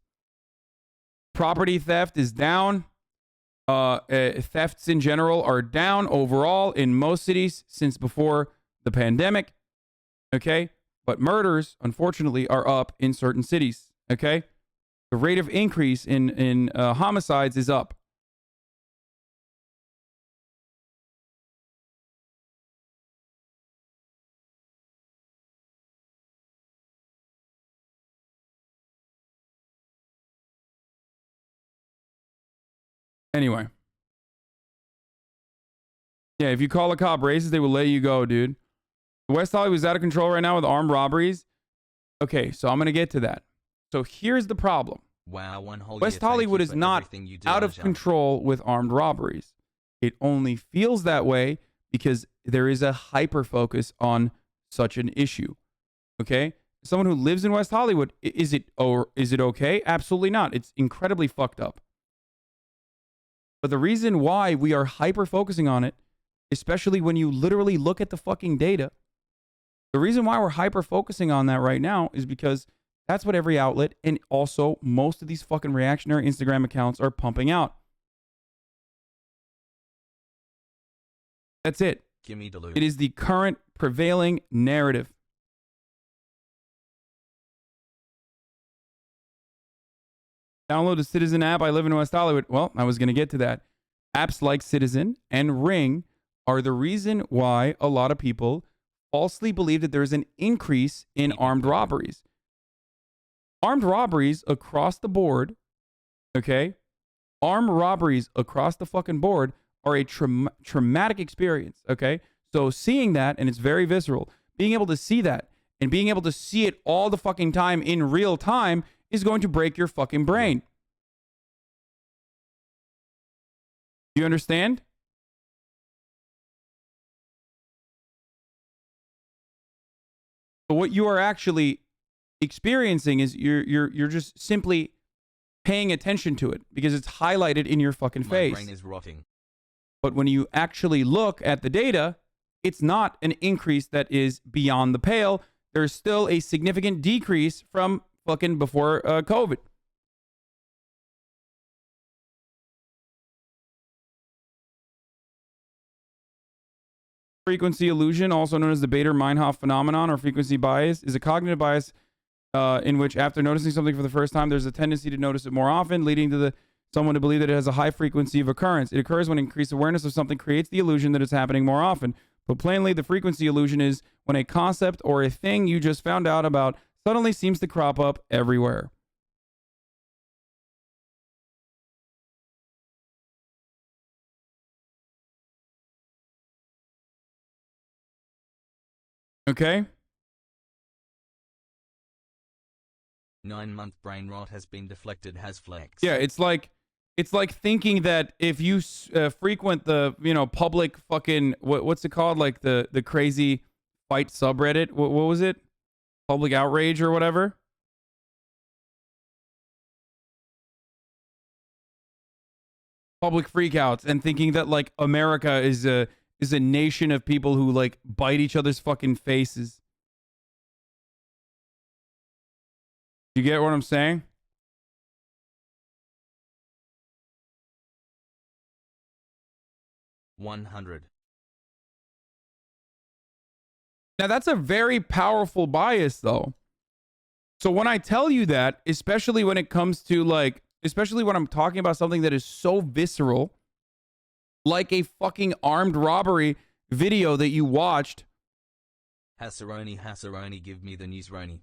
Property theft is down. Thefts in general are down overall in most cities since before the pandemic. Okay? But murders, unfortunately, are up in certain cities. Okay? The rate of increase in homicides is up. Anyway. Yeah, if you call a cop racist, they will let you go, dude. West Hollywood is out of control right now with armed robberies. Okay, so I'm going to get to that. So here's the problem. Wow, one whole West year, thank Hollywood you is for not everything you do, out of Ajan. control with armed robberies. It only feels that way because there is a hyper focus on such an issue. Okay? Someone who lives in West Hollywood, is it okay? Absolutely not. It's incredibly fucked up. But the reason why we are hyper focusing on it, especially when you literally look at the fucking data, the reason why we're hyper focusing on that right now is because that's what every outlet and also most of these fucking reactionary Instagram accounts are pumping out. That's it. Gimme the loot. It is the current prevailing narrative. Download the Citizen app. I live in West Hollywood. Well, I was going to get to that. Apps like Citizen and Ring are the reason why a lot of people falsely believe that there's an increase in armed robberies. Armed robberies across the board, okay? Armed robberies across the fucking board are a traumatic experience, okay? So seeing that, and it's very visceral, being able to see that and being able to see it all the fucking time in real time is going to break your fucking brain. You understand? But what you are actually experiencing is you're just simply paying attention to it because it's highlighted in your fucking face. My brain is rotting. But when you actually look at the data, it's not an increase that is beyond the pale. There's still a significant decrease from fucking before COVID. Frequency illusion, also known as the Bader-Meinhof phenomenon or frequency bias, is a cognitive bias in which after noticing something for the first time, there's a tendency to notice it more often, leading to someone to believe that it has a high frequency of occurrence. It occurs when increased awareness of something creates the illusion that it's happening more often. But plainly, the frequency illusion is when a concept or a thing you just found out about suddenly seems to crop up everywhere. Okay? 9-month brain rot has been deflected, has flex. Yeah, it's like thinking that if you frequent the, public fucking, what's it called? Like the crazy fight subreddit. What was it? Public outrage or whatever? Public freakouts, and thinking that like America is a nation of people who like bite each other's fucking faces. You get what I'm saying? $100. Now that's a very powerful bias though. So when I tell you that, especially when it comes to like, especially when I'm talking about something that is so visceral, like a fucking armed robbery video that you watched. Hasaroni, give me the news, Roni.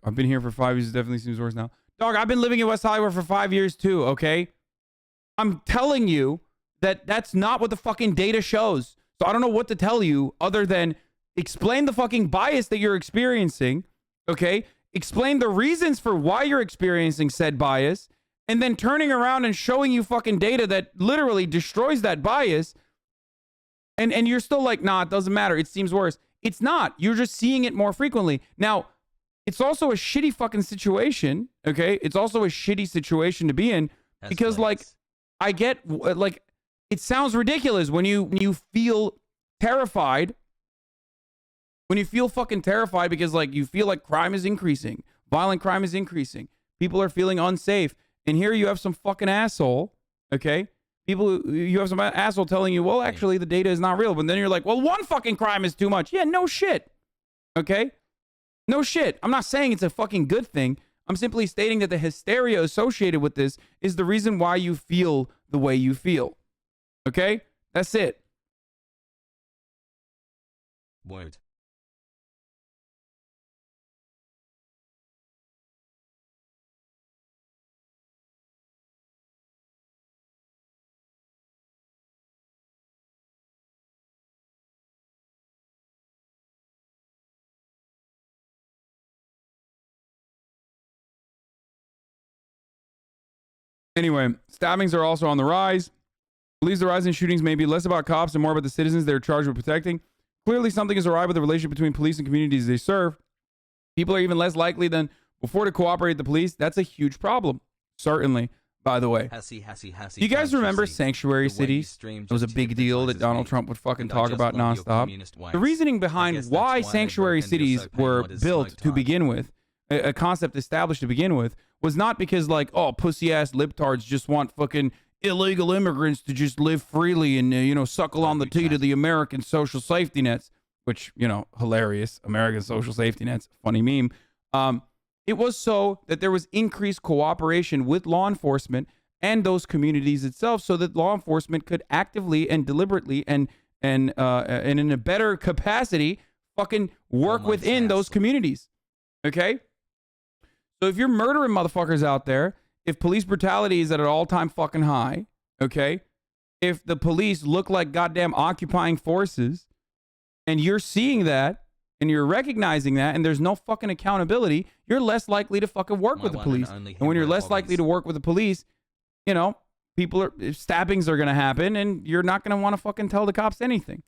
I've been here for 5 years. It definitely seems worse now. Dog, I've been living in West Hollywood for 5 years too, okay? I'm telling you that that's not what the fucking data shows. So I don't know what to tell you other than explain the fucking bias that you're experiencing, okay? Explain the reasons for why you're experiencing said bias, and then turning around and showing you fucking data that literally destroys that bias. And you're still like, nah, it doesn't matter. It seems worse. It's not. You're just seeing it more frequently. Now, it's also a shitty fucking situation, okay? It's also a shitty situation to be in because, like, I get, like, it sounds ridiculous when you feel terrified. When you feel fucking terrified because, like, you feel like crime is increasing. Violent crime is increasing. People are feeling unsafe. And here you have some fucking asshole, okay? You have some asshole telling you, well, actually, the data is not real. But then you're like, well, one fucking crime is too much. Yeah, no shit. Okay? No shit. I'm not saying it's a fucking good thing. I'm simply stating that the hysteria associated with this is the reason why you feel the way you feel. Okay? That's it. Word. Anyway, stabbings are also on the rise. Believes the rise in shootings may be less about cops and more about the citizens they're charged with protecting. Clearly, something is awry with the relationship between police and communities they serve. People are even less likely than before to cooperate with the police. That's a huge problem. Certainly, by the way. You guys remember sanctuary cities? It was a big deal that Donald Trump would fucking talk about nonstop. The reasoning behind why sanctuary cities were built to begin with, a concept established to begin with, was not because, like, oh, pussy-ass libtards just want fucking illegal immigrants to just live freely and, suckle on the teat of the American social safety nets, which, hilarious. American social safety nets. Funny meme. It was so that there was increased cooperation with law enforcement and those communities itself so that law enforcement could actively and deliberately and in a better capacity fucking work within those communities. Okay? So if you're murdering motherfuckers out there, if police brutality is at an all-time fucking high, okay? If the police look like goddamn occupying forces and you're seeing that and you're recognizing that and there's no fucking accountability, you're less likely to fucking work with the police. And when you're less likely to work with the police, stabbings are going to happen and you're not going to want to fucking tell the cops anything.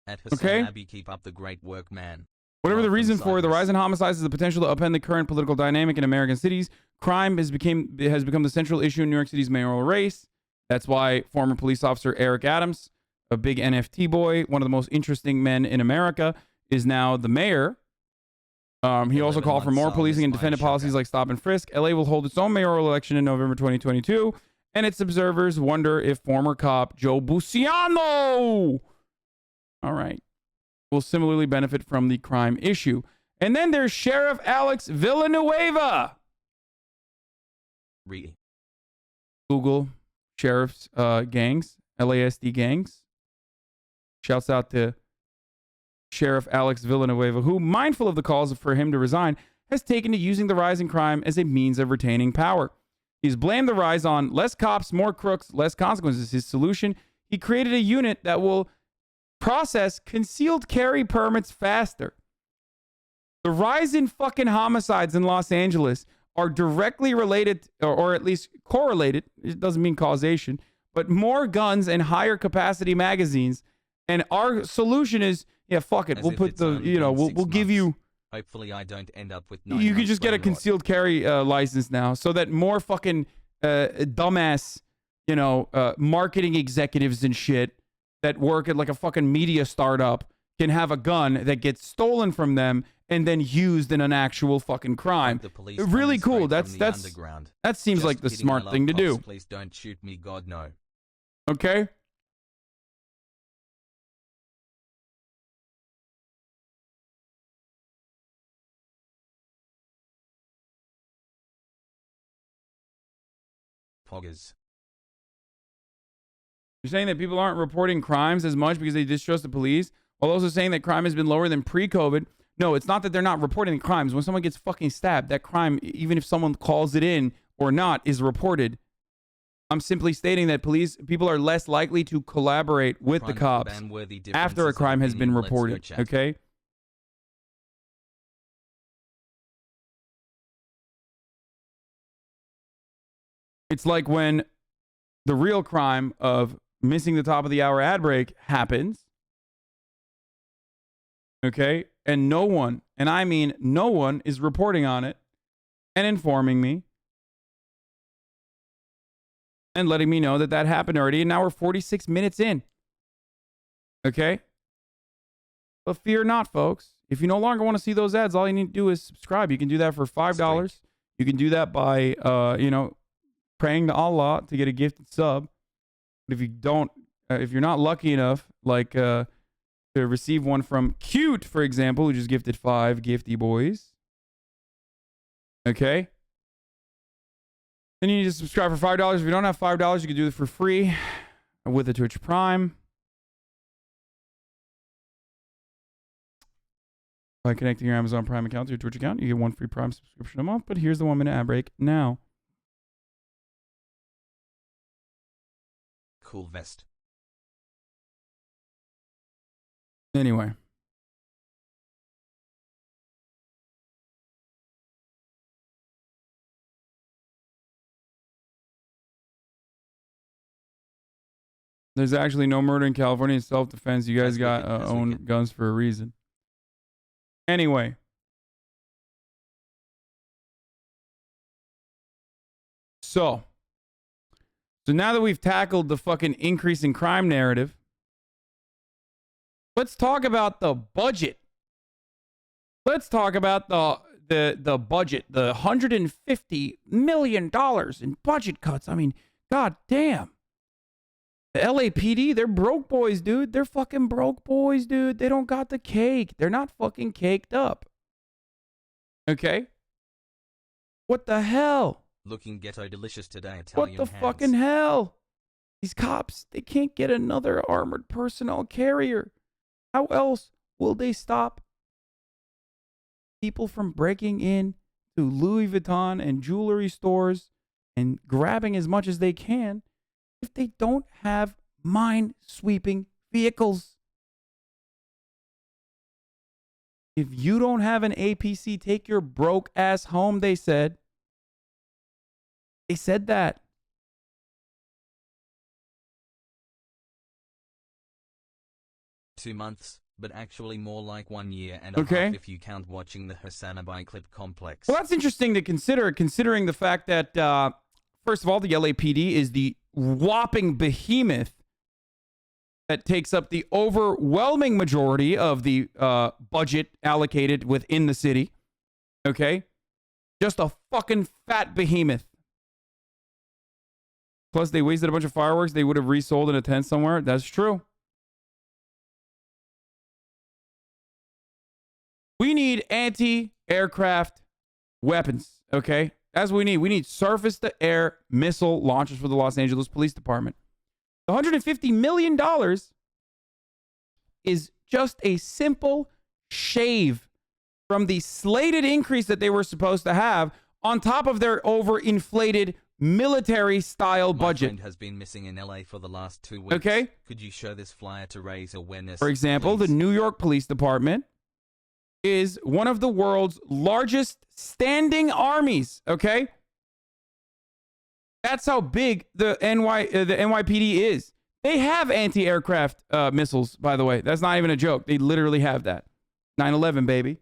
At Hasanabi, keep up the great work, man. Whatever the reason for the rise in homicides is the potential to upend the current political dynamic in American cities. Crime has become the central issue in New York City's mayoral race. That's why former police officer Eric Adams, a big NFT boy, one of the most interesting men in America, is now the mayor. He also called for more policing and defended policies like stop and frisk. LA will hold its own mayoral election in November 2022, and its observers wonder if former cop Joe Buciano, all right, will similarly benefit from the crime issue. And then there's Sheriff Alex Villanueva. Google sheriff's gangs, LASD gangs. Shouts out to Sheriff Alex Villanueva, who, mindful of the calls for him to resign, has taken to using the rise in crime as a means of retaining power. He's blamed the rise on less cops, more crooks, less consequences. His solution, he created a unit that will process concealed carry permits faster. The rise in fucking homicides in Los Angeles are directly related, or at least correlated, it doesn't mean causation, but more guns and higher capacity magazines. And our solution is, yeah, fuck it. We'll put the, we'll give you. Hopefully I don't end up with you can just get a concealed carry license now so that more fucking dumbass, marketing executives and shit that work at like a fucking media startup can have a gun that gets stolen from them and then used in an actual fucking crime. Really cool. That seems like the smart thing to do. Please don't shoot me, God, no. Okay? Poggers. You're saying that people aren't reporting crimes as much because they distrust the police, while also saying that crime has been lower than pre-COVID. No, it's not that they're not reporting crimes. When someone gets fucking stabbed, that crime, even if someone calls it in or not, is reported. I'm simply stating that people are less likely to collaborate with the cops after a crime has been reported. Okay? It's like when the real crime of missing the top of the hour ad break happens, Okay? And no one, and I mean no one, is reporting on it and informing me and letting me know that that happened already. And now we're 46 minutes in. Okay? But fear not, folks. If you no longer want to see those ads, all you need to do is subscribe. You can do that for $5. You can do that by, praying to Allah to get a gifted sub. But if you don't, if you're not lucky enough, like to receive one from Cute, for example, who just gifted 5 gifty boys. Okay? Then you need to subscribe for $5. If you don't have $5, you can do it for free with a Twitch Prime. By connecting your Amazon Prime account to your Twitch account, you get 1 free Prime subscription a month. But here's the 1-minute ad break now. Cool vest. Anyway. There's actually no murder in California in self-defense. You guys got own guns for a reason. Anyway. So now that we've tackled the fucking increase in crime narrative, let's talk about the budget. Let's talk about the budget, the $150 million in budget cuts. I mean, god damn. The LAPD, they're broke boys, dude. They're fucking broke boys, dude. They don't got the cake. They're not fucking caked up. Okay? What the hell? Looking ghetto delicious today, Italian What the hands. fucking hell? These cops, they can't get another armored personnel carrier. How else will they stop people from breaking in to Louis Vuitton and jewelry stores and grabbing as much as they can if they don't have mine-sweeping vehicles? If you don't have an APC, take your broke ass home, they said. They said that. Two months, but actually more like 1 year and a Okay. half if you count watching the Hasanabi clip complex. Well, that's interesting to consider, considering the fact that, first of all, the LAPD is the whopping behemoth that takes up the overwhelming majority of the budget allocated within the city. Okay? Just a fucking fat behemoth. Plus, they wasted a bunch of fireworks they would have resold in a tent somewhere. That's true. We need anti-aircraft weapons, okay? That's what we need. We need surface-to-air missile launchers for the Los Angeles Police Department. The $150 million is just a simple shave from the slated increase that they were supposed to have on top of their overinflated military-style budget. My friend has been missing in LA for the last 2 weeks. Okay? Could you show this flyer to raise awareness? For example, please? the New York Police Department is one of the world's largest standing armies, okay? That's how big the NYPD is. They have anti-aircraft missiles, by the way. That's not even a joke. They literally have that. 9/11, baby.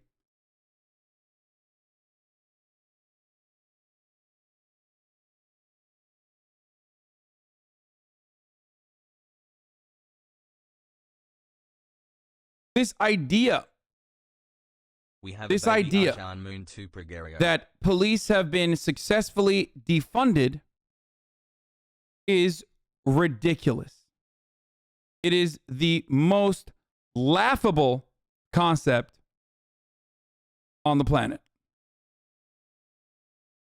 This idea We have this a baby idea Hasan Moon to Pregario. that police have been successfully defunded is ridiculous. It is the most laughable concept on the planet.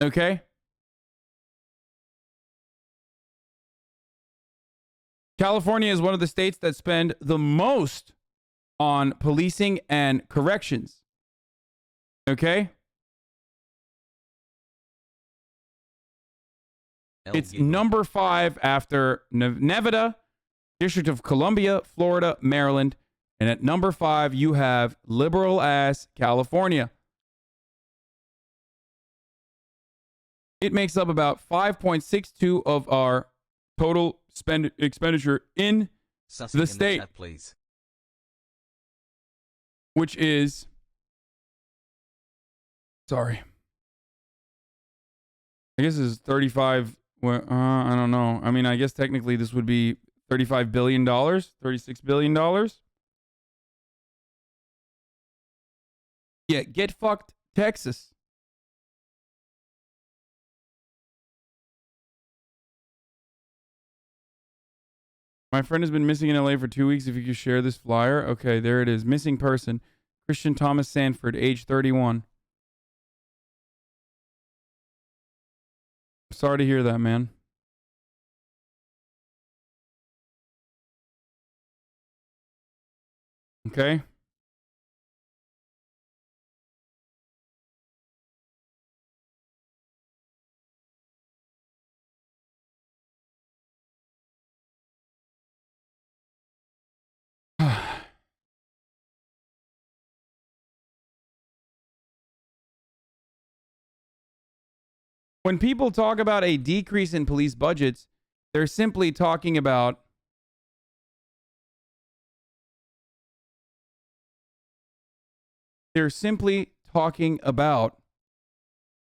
Okay? California is one of the states that spend the most on policing and corrections. Okay? It's number 5 after Nevada, District of Columbia, Florida, Maryland. And at number 5, you have liberal ass California. It makes up about 5.62 of our total expenditure in Sussing the in state. chat, please. which is, sorry, I guess this is 35. I don't know. I mean, I guess technically this would be $35 billion, $36 billion. Yeah, get fucked, Texas. My friend has been missing in LA for 2 weeks. If you could share this flyer. Okay, there it is. Missing person. Christian Thomas Sanford, age 31. Sorry to hear that, man. Okay. When people talk about a decrease in police budgets, they're simply talking about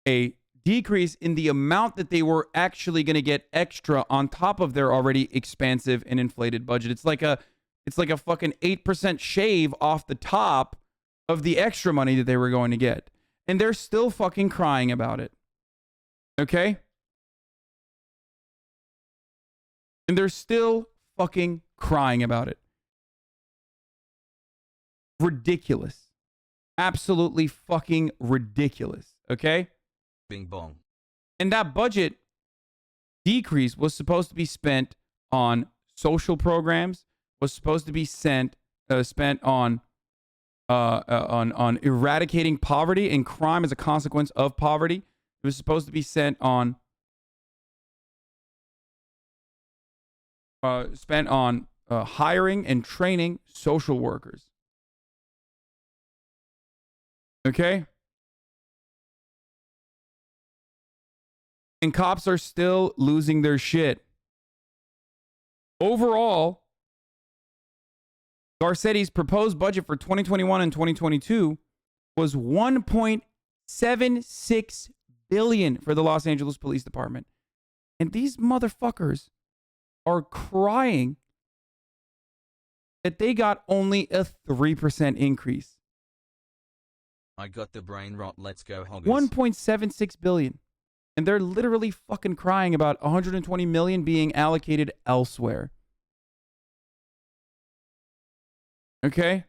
a decrease in the amount that they were actually going to get extra on top of their already expansive and inflated budget. It's like a fucking 8% shave off the top of the extra money that they were going to get. And they're still fucking crying about it. Okay? And they're still fucking crying about it. Ridiculous. Absolutely fucking ridiculous. Okay? Bing bong. And that budget decrease was supposed to be spent on social programs, was supposed to be spent on eradicating poverty and crime as a consequence of poverty. It was supposed to be spent on hiring and training social workers. Okay? And cops are still losing their shit. Overall, Garcetti's proposed budget for 2021 and 2022 was $1.76 billion for the Los Angeles Police Department. And these motherfuckers are crying that they got only a 3% increase. I got the brain rot. Let's go hoggers. 1.76 billion. And they're literally fucking crying about 120 million being allocated elsewhere. Okay?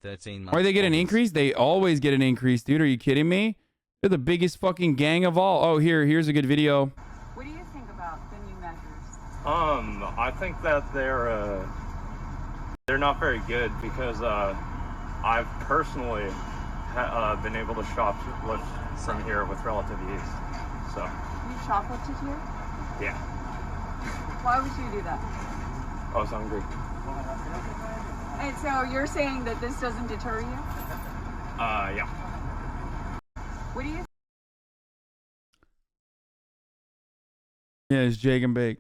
Why they get an increase? They always get an increase, dude. Are you kidding me? They're the biggest fucking gang of all. Oh, here's a good video. What do you think about the new measures? I think that they're not very good because I've personally been able to shoplift from here with relative ease. So. You shoplifted here? Yeah. Why would you do that? I was hungry. And so you're saying that this doesn't deter you? Yeah. What do you? Yeah, it's Jake and Bake.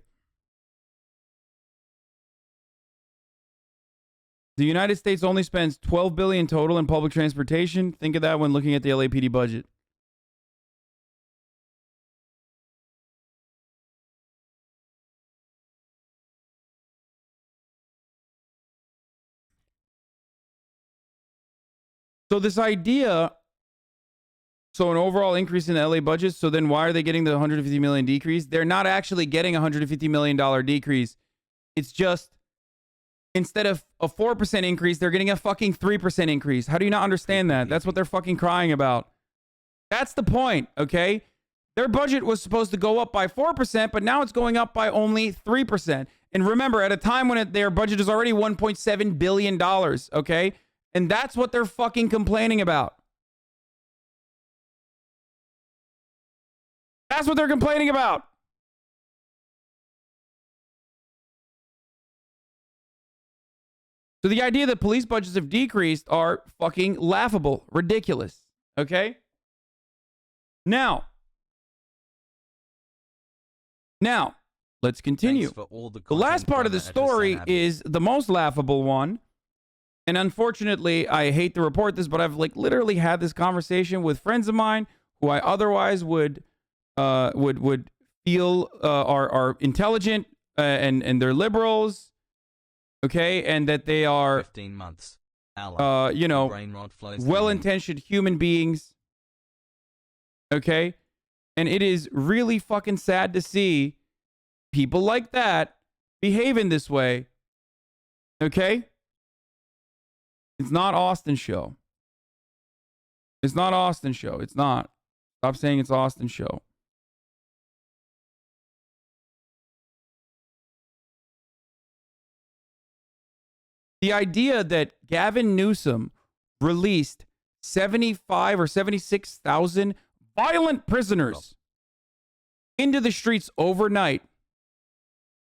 The United States only spends $12 billion total in public transportation. Think of that when looking at the LAPD budget. So this idea, so an overall increase in the LA budget, so then why are they getting the $150 million decrease? They're not actually getting a $150 million decrease. It's just, instead of a 4% increase, they're getting a fucking 3% increase. How do you not understand that? That's what they're fucking crying about. That's the point, okay? Their budget was supposed to go up by 4%, but now it's going up by only 3%. And remember, at a time when their budget is already $1.7 billion, okay? And that's what they're fucking complaining about. That's what they're complaining about. So the idea that police budgets have decreased are fucking laughable, ridiculous. Okay? Now, let's continue. Thanks for all the The last content, part of the brother, at story Hasanabi. is the most laughable one. And unfortunately, I hate to report this, but I've like literally had this conversation with friends of mine who I otherwise would feel are intelligent and they're liberals, okay, and that they are 15 months. Alan, you know, brain rot flows through me. well-intentioned human beings, okay, and it is really fucking sad to see people like that behaving this way, okay. It's not Austin show. It's not Austin show. It's not. Stop saying it's Austin show. The idea that Gavin Newsom released 75 or 76,000 violent prisoners into the streets overnight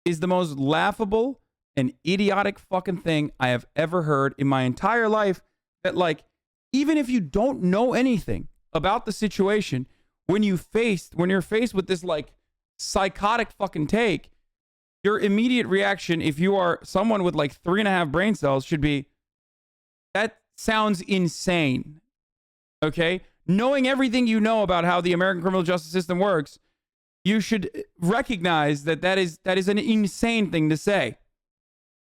is the most laughable and idiotic fucking thing I have ever heard in my entire life. That, like, even if you don't know anything about the situation, when you're faced with this like psychotic fucking take, your immediate reaction, if you are someone with like 3.5 brain cells, should be, that sounds insane. Okay? Knowing everything you know about how the American criminal justice system works, you should recognize that that is an insane thing to say.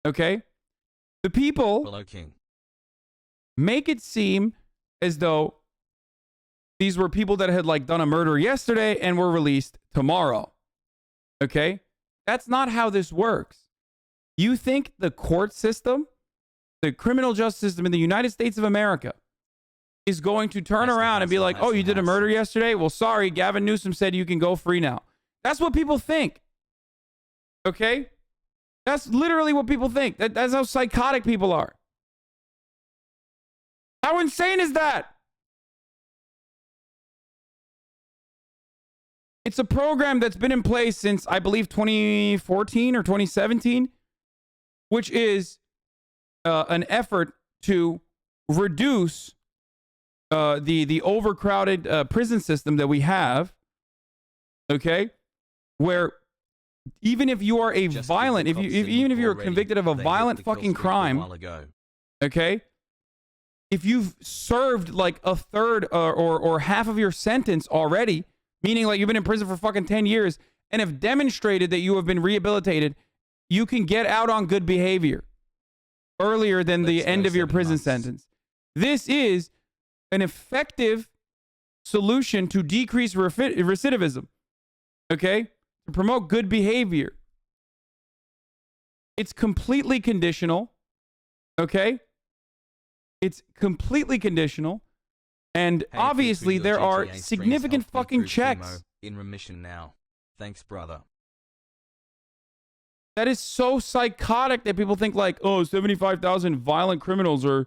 Okay? The people Hello, King. make it seem as though these were people that had like done a murder yesterday and were released tomorrow. Okay? That's not how this works. You think the court system, the criminal justice system in the United States of America, is going to turn around and be like, oh, you did a murder yesterday? Well, sorry, Gavin Newsom said you can go free now. That's what people think. Okay? That's literally what people think. That's how psychotic people are. How insane is that? It's a program that's been in place since, I believe, 2014 or 2017, which is an effort to reduce the overcrowded prison system that we have. Okay, where even if you are a Just violent, even if you're convicted of a violent fucking crime, okay, if you've served like a third or half of your sentence already, meaning like you've been in prison for fucking 10 years and have demonstrated that you have been rehabilitated, you can get out on good behavior earlier than the end of your prison sentence. This is an effective solution to decrease recidivism, okay? To promote good behavior. It's completely conditional, okay? It's completely conditional. And Hey, obviously there are GTA significant streams helped me fucking through checks. chemo. In remission now. Thanks, brother. That is so psychotic that people think like, oh, 75,000 violent criminals are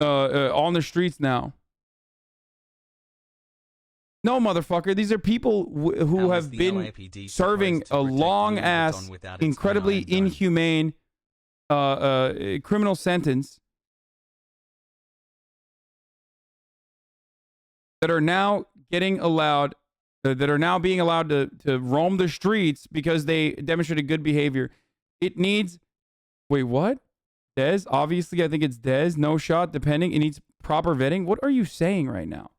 on the streets now. No, motherfucker. These are people who have been LAPD serving supposed to a protect long you when ass, it's on without its incredibly iron dome? inhumane criminal sentence that are now getting allowed, that are now being allowed to roam the streets because they demonstrated good behavior. It needs, wait, what? Dez? Obviously, I think it's Dez. No shot, depending. It needs proper vetting. What are you saying right now?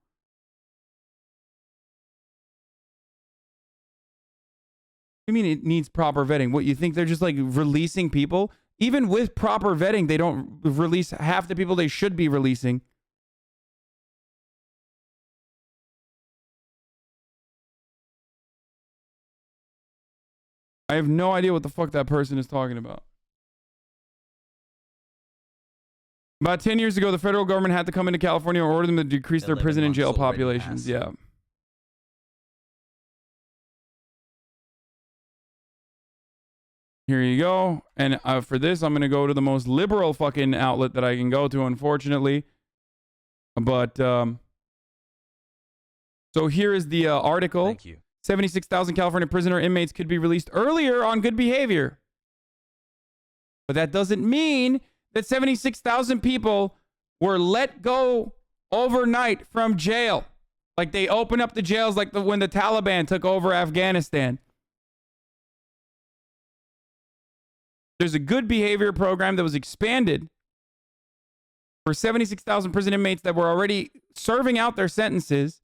What do you mean it needs proper vetting? What, you think they're just like releasing people? Even with proper vetting, they don't release half the people they should be releasing. I have no idea what the fuck that person is talking about. About 10 years ago, the federal government had to come into California and order them to decrease their 11 prison and jail months already populations. passed. Yeah. Here you go. And for this, I'm going to go to the most liberal fucking outlet that I can go to, unfortunately. But, so here is the article. Thank you. 76,000 California prisoner inmates could be released earlier on good behavior. But that doesn't mean that 76,000 people were let go overnight from jail. Like they open up the jails like when the Taliban took over Afghanistan. There's a good behavior program that was expanded for 76,000 prison inmates that were already serving out their sentences,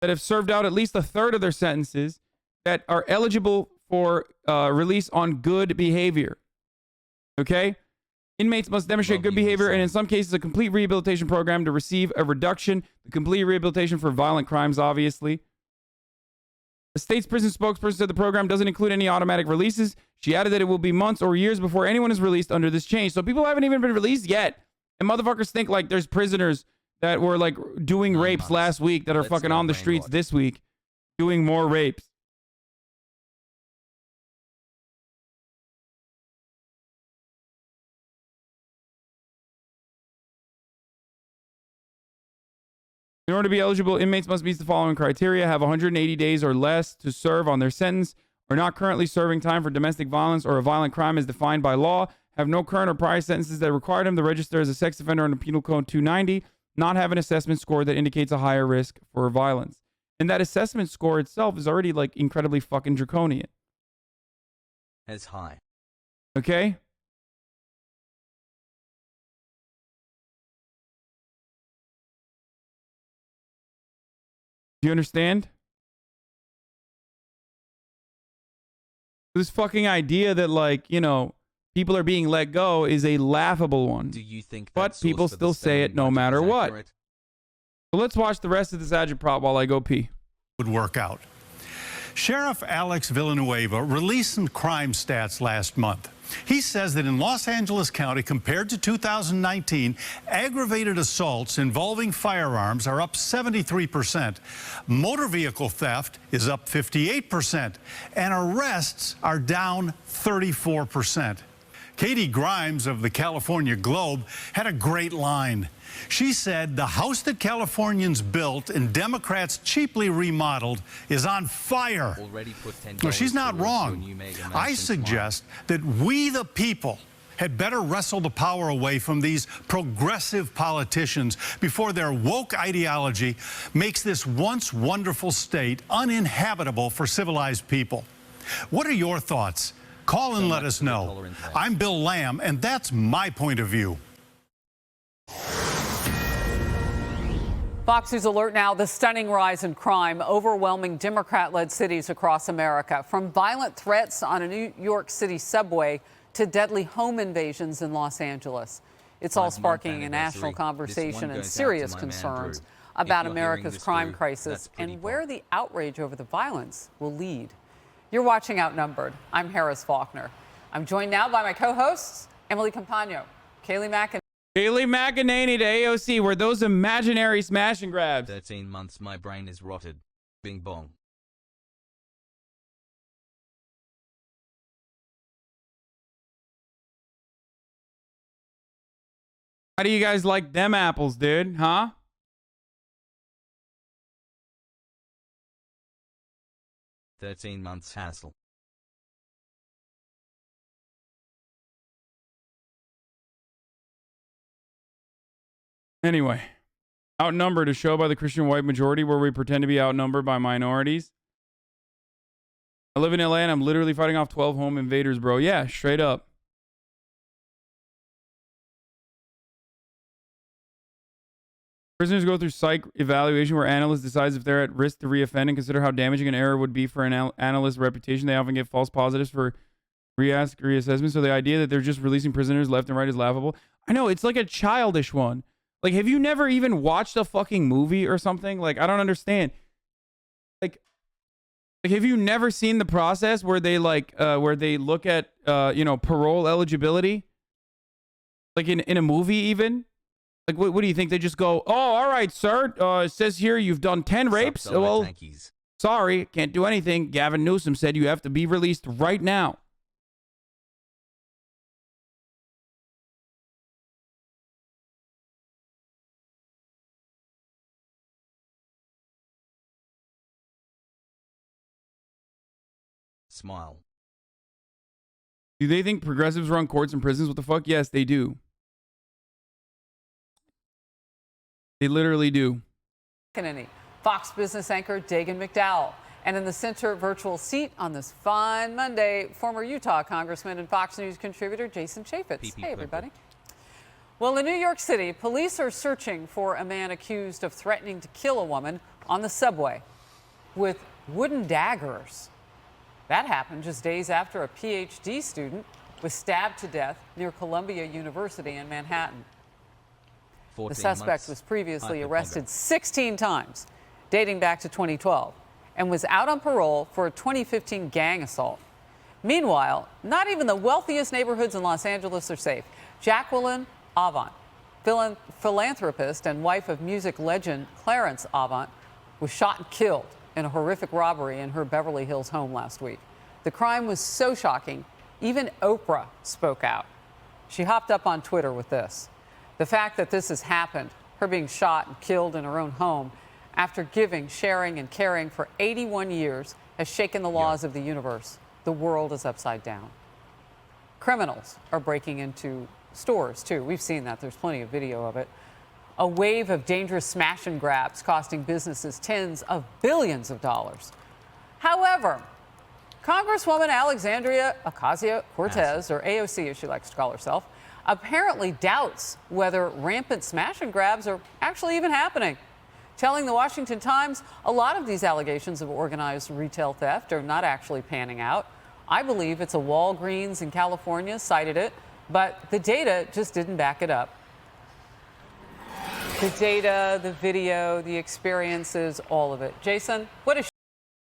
that have served out at least a third of their sentences, that are eligible for release on good behavior. Okay? Inmates must demonstrate good behavior and in some cases a complete rehabilitation program to receive a reduction. The complete rehabilitation for violent crimes, obviously. The state's prison spokesperson said the program doesn't include any automatic releases. She added that it will be months or years before anyone is released under this change. So people haven't even been released yet. And motherfuckers think like there's prisoners that were like doing rapes last week that are fucking on the streets this week doing more rapes. In order to be eligible, inmates must meet the following criteria: have 180 days or less to serve on their sentence, are not currently serving time for domestic violence or a violent crime as defined by law, have no current or prior sentences that require them to register as a sex offender under Penal Code 290, not have an assessment score that indicates a higher risk for violence. And that assessment score itself is already like incredibly fucking draconian. As high. Okay? Do you understand? This fucking idea that, like, you know, people are being let go is a laughable one. Do you think but people still say it no matter what. So let's watch the rest of this agitprop while I go pee. Would work out. Sheriff Alex Villanueva released some crime stats last month. He says that in Los Angeles County, compared to 2019, aggravated assaults involving firearms are up 73%. Motor vehicle theft is up 58%. And arrests are down 34%. Katie Grimes of the California Globe had a great line. She said the house that Californians built and Democrats cheaply remodeled is on fire. Well, she's not wrong. I suggest that we, the people, had better wrestle the power away from these progressive politicians before their woke ideology makes this once wonderful state uninhabitable for civilized people. What are your thoughts? Call and let us know. I'm Bill Lamb, and that's my point of view. Fox News alert now, the stunning rise in crime overwhelming Democrat-led cities across America, from violent threats on a New York City subway to deadly home invasions in Los Angeles. It's all sparking a national conversation and serious concerns about America's crime crisis and where the outrage over the violence will lead. You're watching Outnumbered. I'm Harris Faulkner. I'm joined now by my co-hosts, Emily Campagno, Kayleigh McEnany to AOC. Were those imaginary smash and grabs? 13 months my brain is rotted. Bing bong. How do you guys like them apples, dude? Huh? "13 months hassle." Anyway, Outnumbered, a show by the Christian white majority where we pretend to be outnumbered by minorities. I live in LA and I'm literally fighting off 12 home invaders, bro. Yeah, straight up. Prisoners go through psych evaluation where analyst decides if they're at risk to reoffend and consider how damaging an error would be for an analyst's reputation. They often get false positives for reassessment. So the idea that they're just releasing prisoners left and right is laughable. I know, it's like a childish one. Like, have you never even watched a fucking movie or something? Like, I don't understand. Like have you never seen the process where they where they look at you know, parole eligibility? Like in a movie even? Like, what do you think? They just go, oh, all right, sir. It says here you've done 10 rapes. Oh, well, sorry, can't do anything. Gavin Newsom said you have to be released right now. Smile. Do they think progressives run courts and prisons? What the fuck? Yes, they do. They literally do. Fox business anchor Dagan McDowell And in the center virtual seat on this fine Monday, former Utah Congressman and Fox News contributor Jason Chaffetz. Hey, everybody. Well, in New York City, police are searching for a man accused of threatening to kill a woman on the subway with wooden daggers. That happened just days after a PhD student was stabbed to death near Columbia University in Manhattan. The suspect was previously arrested 16 times, dating back to 2012, and was out on parole for a 2015 gang assault. Meanwhile, not even the wealthiest neighborhoods in Los Angeles are safe. Jacqueline Avant, philanthropist and wife of music legend Clarence Avant, was shot and killed in a horrific robbery in her Beverly Hills home last week. The crime was so shocking, even Oprah spoke out. She hopped up on Twitter with this. The fact that this has happened, her being shot and killed in her own home after giving, sharing, and caring for 81 years, has shaken the laws of the universe. The world is upside down. Criminals are breaking into stores, too. We've seen that. There's plenty of video of it. A wave of dangerous smash and grabs costing businesses tens of billions of dollars. However, Congresswoman Alexandria Ocasio-Cortez, or AOC as she likes to call herself, apparently doubts whether rampant smash and grabs are actually even happening. Telling the Washington Times, a lot of these allegations of organized retail theft are not actually panning out. I believe it's a Walgreens in California cited it, but the data just didn't back it up. The data, the video, the experiences, all of it. Jason, what is...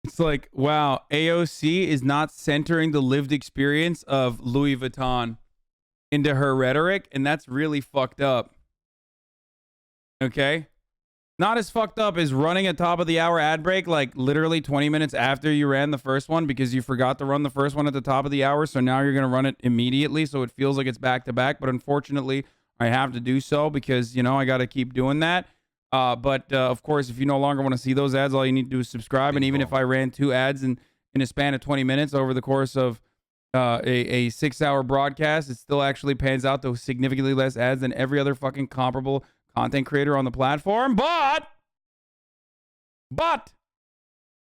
It's like, wow, AOC is not centering the lived experience of Louis Vuitton into her rhetoric, and that's really fucked up. Okay? Not as fucked up as running a top of the hour ad break like literally 20 minutes after you ran the first one because you forgot to run the first one at the top of the hour, so now you're going to run it immediately so it feels like it's back to back, but unfortunately I have to do so because, you know, I got to keep doing that. But of course, if you no longer want to see those ads, all you need to do is subscribe. And even if I ran 2 ads in a span of 20 minutes over the course of a 6-hour broadcast, it still actually pans out to significantly less ads than every other fucking comparable content creator on the platform. But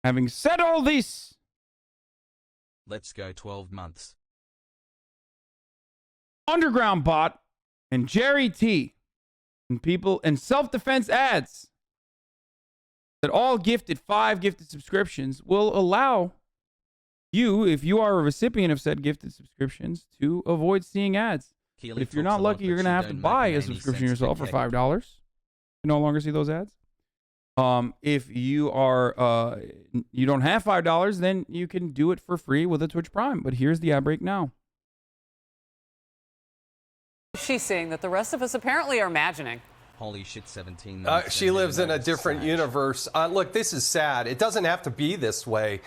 having said all this, let's go 12 months. Underground Bot and Jerry T and people and self-defense ads that all gifted 5 gifted subscriptions will allow you, if you are a recipient of said gifted subscriptions, to avoid seeing ads. But if you're not lucky, you're going to have to buy a subscription yourself for $5. You no longer see those ads. If you are you don't have $5, then you can do it for free with a Twitch Prime. But here's the ad break now. She's saying that the rest of us apparently are imagining. Holy shit, 17. She lives in a different universe. Look, this is sad. It doesn't have to be this way.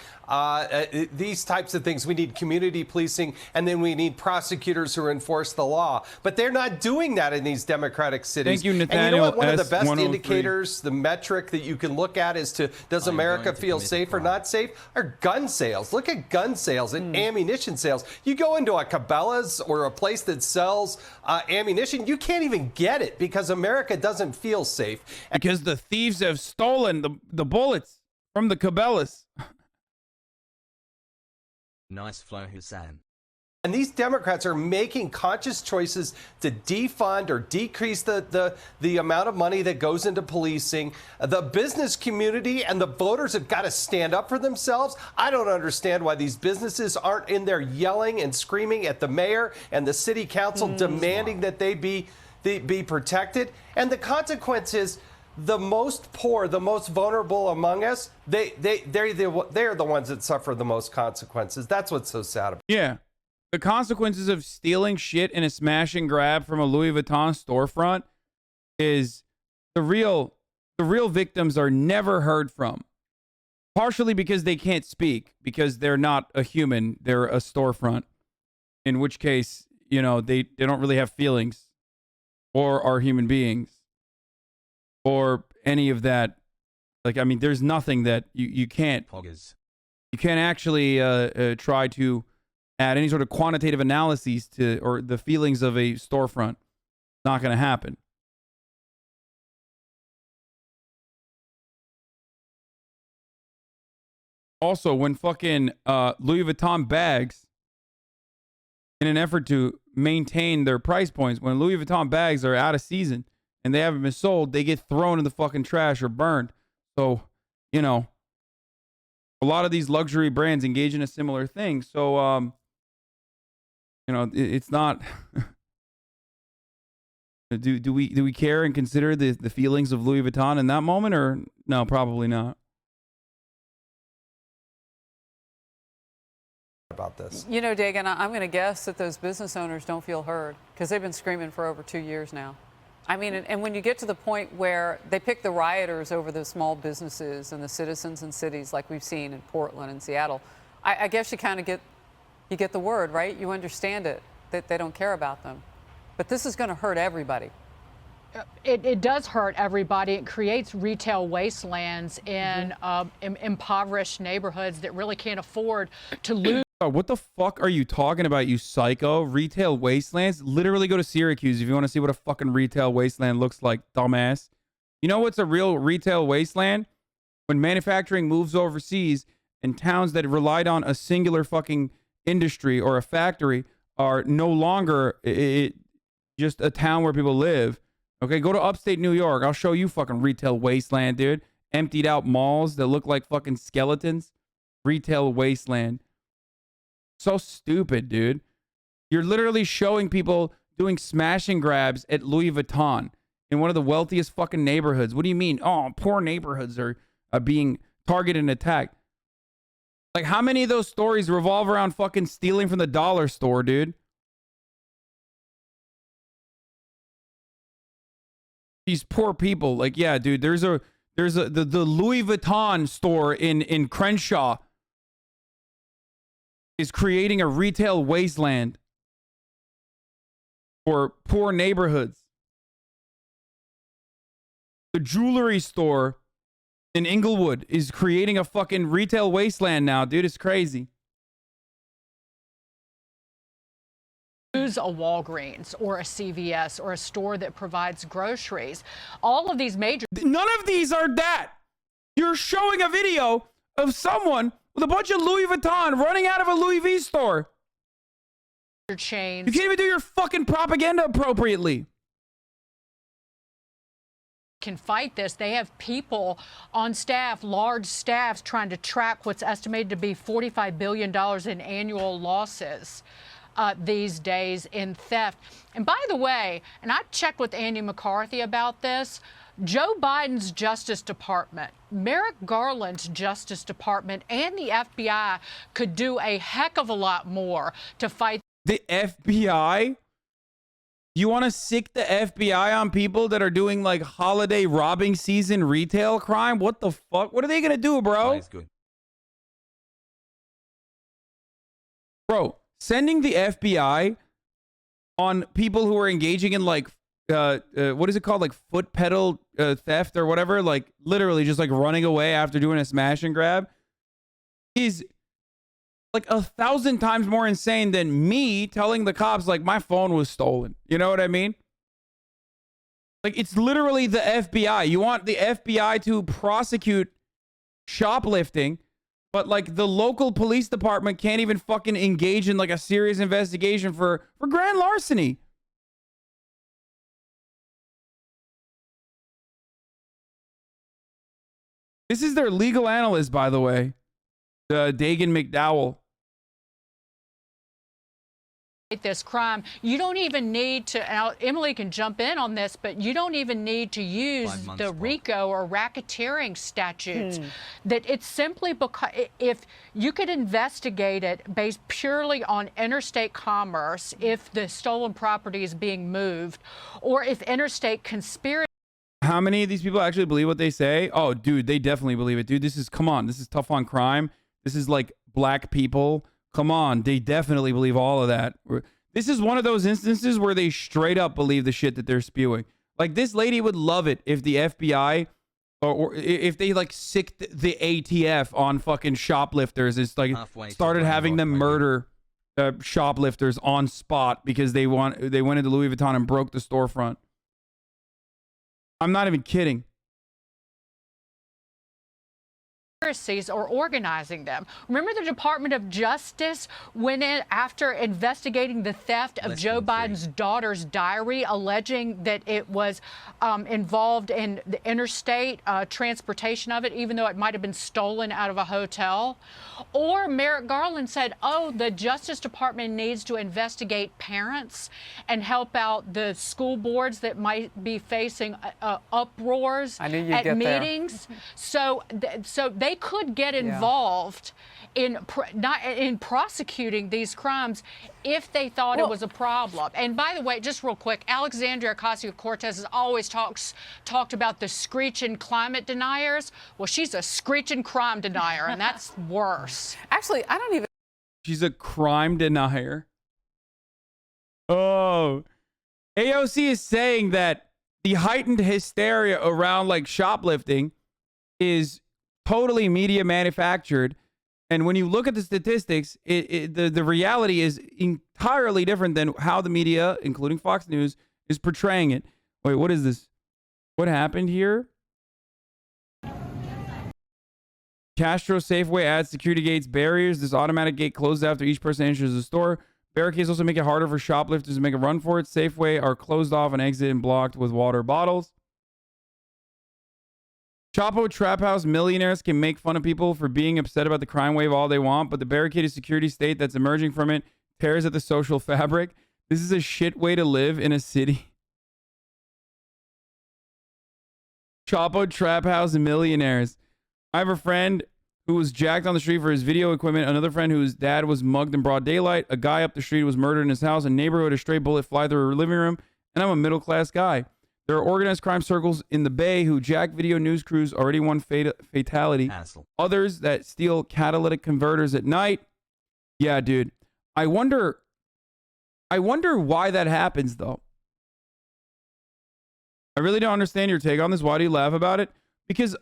These types of things, we need community policing, and then we need prosecutors who enforce the law. But they're not doing that in these democratic cities. Thank you, Nathaniel. And you know what? One of the best S103. indicators, the metric that you can look at as to does America feel safe or not safe, are gun sales. Look at gun sales and ammunition sales. You go into a Cabela's or a place that sells ammunition, you can't even get it because America doesn't feel safe. Because the thieves have stolen the bullets from the Cabela's. Nice flow, Hasan. And these Democrats are making conscious choices to defund or decrease the amount of money that goes into policing. The business community and the voters have got to stand up for themselves. I don't understand why these businesses aren't in there yelling and screaming at the mayor and the city council demanding that they be protected. And the consequence is the most poor, the most vulnerable among us, they're the ones that suffer the most consequences. That's what's so sad about it. Yeah. The consequences of stealing shit in a smash and grab from a Louis Vuitton storefront is the real victims are never heard from. Partially because they can't speak, because they're not a human, they're a storefront. In which case, you know, they don't really have feelings or are human beings or any of that. Like, I mean, there's nothing that you can't actually try to add any sort of quantitative analyses to or the feelings of a storefront. Not going to happen. Also, when fucking Louis Vuitton bags, in an effort to maintain their price points, when Louis Vuitton bags are out of season and they haven't been sold, they get thrown in the fucking trash or burned. So, you know, a lot of these luxury brands engage in a similar thing. So, you know, it's not. Do we care and consider the feelings of Louis Vuitton in that moment, or no? Probably not. About this. You know, Dagan, I'm going to guess that those business owners don't feel heard because they've been screaming for over 2 years now. I mean, and when you get to the point where they pick the rioters over the small businesses and the citizens and cities like we've seen in Portland and Seattle, I guess you kind of get the word, right? You understand it, that they don't care about them. But this is going to hurt everybody. It does hurt everybody. It creates retail wastelands in impoverished neighborhoods that really can't afford to lose. Oh, what the fuck are you talking about, you psycho? Retail wastelands? Literally go to Syracuse if you want to see what a fucking retail wasteland looks like, dumbass. You know what's a real retail wasteland? When manufacturing moves overseas and towns that relied on a singular fucking industry or a factory are no longer just a town where people live. Okay, go to upstate New York. I'll show you fucking retail wasteland, dude. Emptied out malls that look like fucking skeletons. Retail wasteland. So stupid, dude. You're literally showing people doing smash and grabs at Louis Vuitton in one of the wealthiest fucking neighborhoods. What do you mean? Oh, poor neighborhoods are being targeted and attacked. Like, how many of those stories revolve around fucking stealing from the dollar store, dude? These poor people. Like, yeah, dude, there's the Louis Vuitton store in Crenshaw is creating a retail wasteland for poor neighborhoods. The jewelry store in Inglewood is creating a fucking retail wasteland now, dude. It's crazy. Use a Walgreens or a CVS or a store that provides groceries. All of these major... None of these are that. You're showing a video of someone with a bunch of Louis Vuitton running out of a Louis V store. chains. You can't even do your fucking propaganda appropriately. Can fight this. They have people on staff, large staffs, trying to track what's estimated to be $45 billion in annual losses these days in theft. And by the way, and I checked with Andy McCarthy about this, Joe Biden's Justice Department, Merrick Garland's Justice Department, and the FBI could do a heck of a lot more to fight. The FBI? You want to sick the FBI on people that are doing like holiday robbing season retail crime? What the fuck? What are they going to do, bro? That's good. Bro, sending the FBI on people who are engaging in like, what is it called? Like foot pedal theft or whatever? Like literally just like running away after doing a smash and grab is like 1,000 times more insane than me telling the cops like my phone was stolen. You know what I mean? Like it's literally the FBI. You want the FBI to prosecute shoplifting, but like the local police department can't even fucking engage in like a serious investigation for grand larceny. This is their legal analyst, by the way, Dagan McDowell. This crime, you don't even need to, and Emily can jump in on this, but you don't even need to use the RICO or racketeering statutes. That it's simply because if you could investigate it based purely on interstate commerce, if the stolen property is being moved, or if interstate conspiracy. How many of these people actually believe what they say? Oh, dude, they definitely believe it. Dude, this is, come on, this is tough on crime. This is like black people. Come on, they definitely believe all of that. This is one of those instances where they straight up believe the shit that they're spewing. Like this lady would love it if the FBI or if they like sicked the ATF on fucking shoplifters. It's like started having them murder shoplifters on spot because they went into Louis Vuitton and broke the storefront. I'm not even kidding. conspiracies or organizing them. Remember, the Department of Justice went in after investigating the theft of Joe Biden's daughter's diary, alleging that it was involved in the interstate transportation of it, even though it might have been stolen out of a hotel. Or Merrick Garland said, oh, the Justice Department needs to investigate parents and help out the school boards that might be facing uproars at meetings. So they could get involved in prosecuting these crimes if they thought it was a problem. And by the way, just real quick, Alexandria Ocasio-Cortez has always talked about the screeching climate deniers. Well, she's a screeching crime denier, and that's worse. Actually, I don't even. She's a crime denier. Oh, AOC is saying that the heightened hysteria around like shoplifting is totally media manufactured. And when you look at the statistics, the reality is entirely different than how the media, including Fox News, is portraying it. Wait, what is this? What happened here? Castro Safeway adds security gates, barriers. This automatic gate closes after each person enters the store. Barricades also make it harder for shoplifters to make a run for it. Safeway are closed off and exit and blocked with water bottles. Chapo Trap House millionaires can make fun of people for being upset about the crime wave all they want, but the barricaded security state that's emerging from it tears at the social fabric. This is a shit way to live in a city. Chapo Trap House millionaires. I have a friend who was jacked on the street for his video equipment, another friend whose dad was mugged in broad daylight, a guy up the street was murdered in his house, a neighbor who had a stray bullet fly through her living room, and I'm a middle-class guy. There are organized crime circles in the Bay who jack video news crews, already one fatality. Others that steal catalytic converters at night. Yeah, dude. I wonder why that happens, though. I really don't understand your take on this. Why do you laugh about it? Because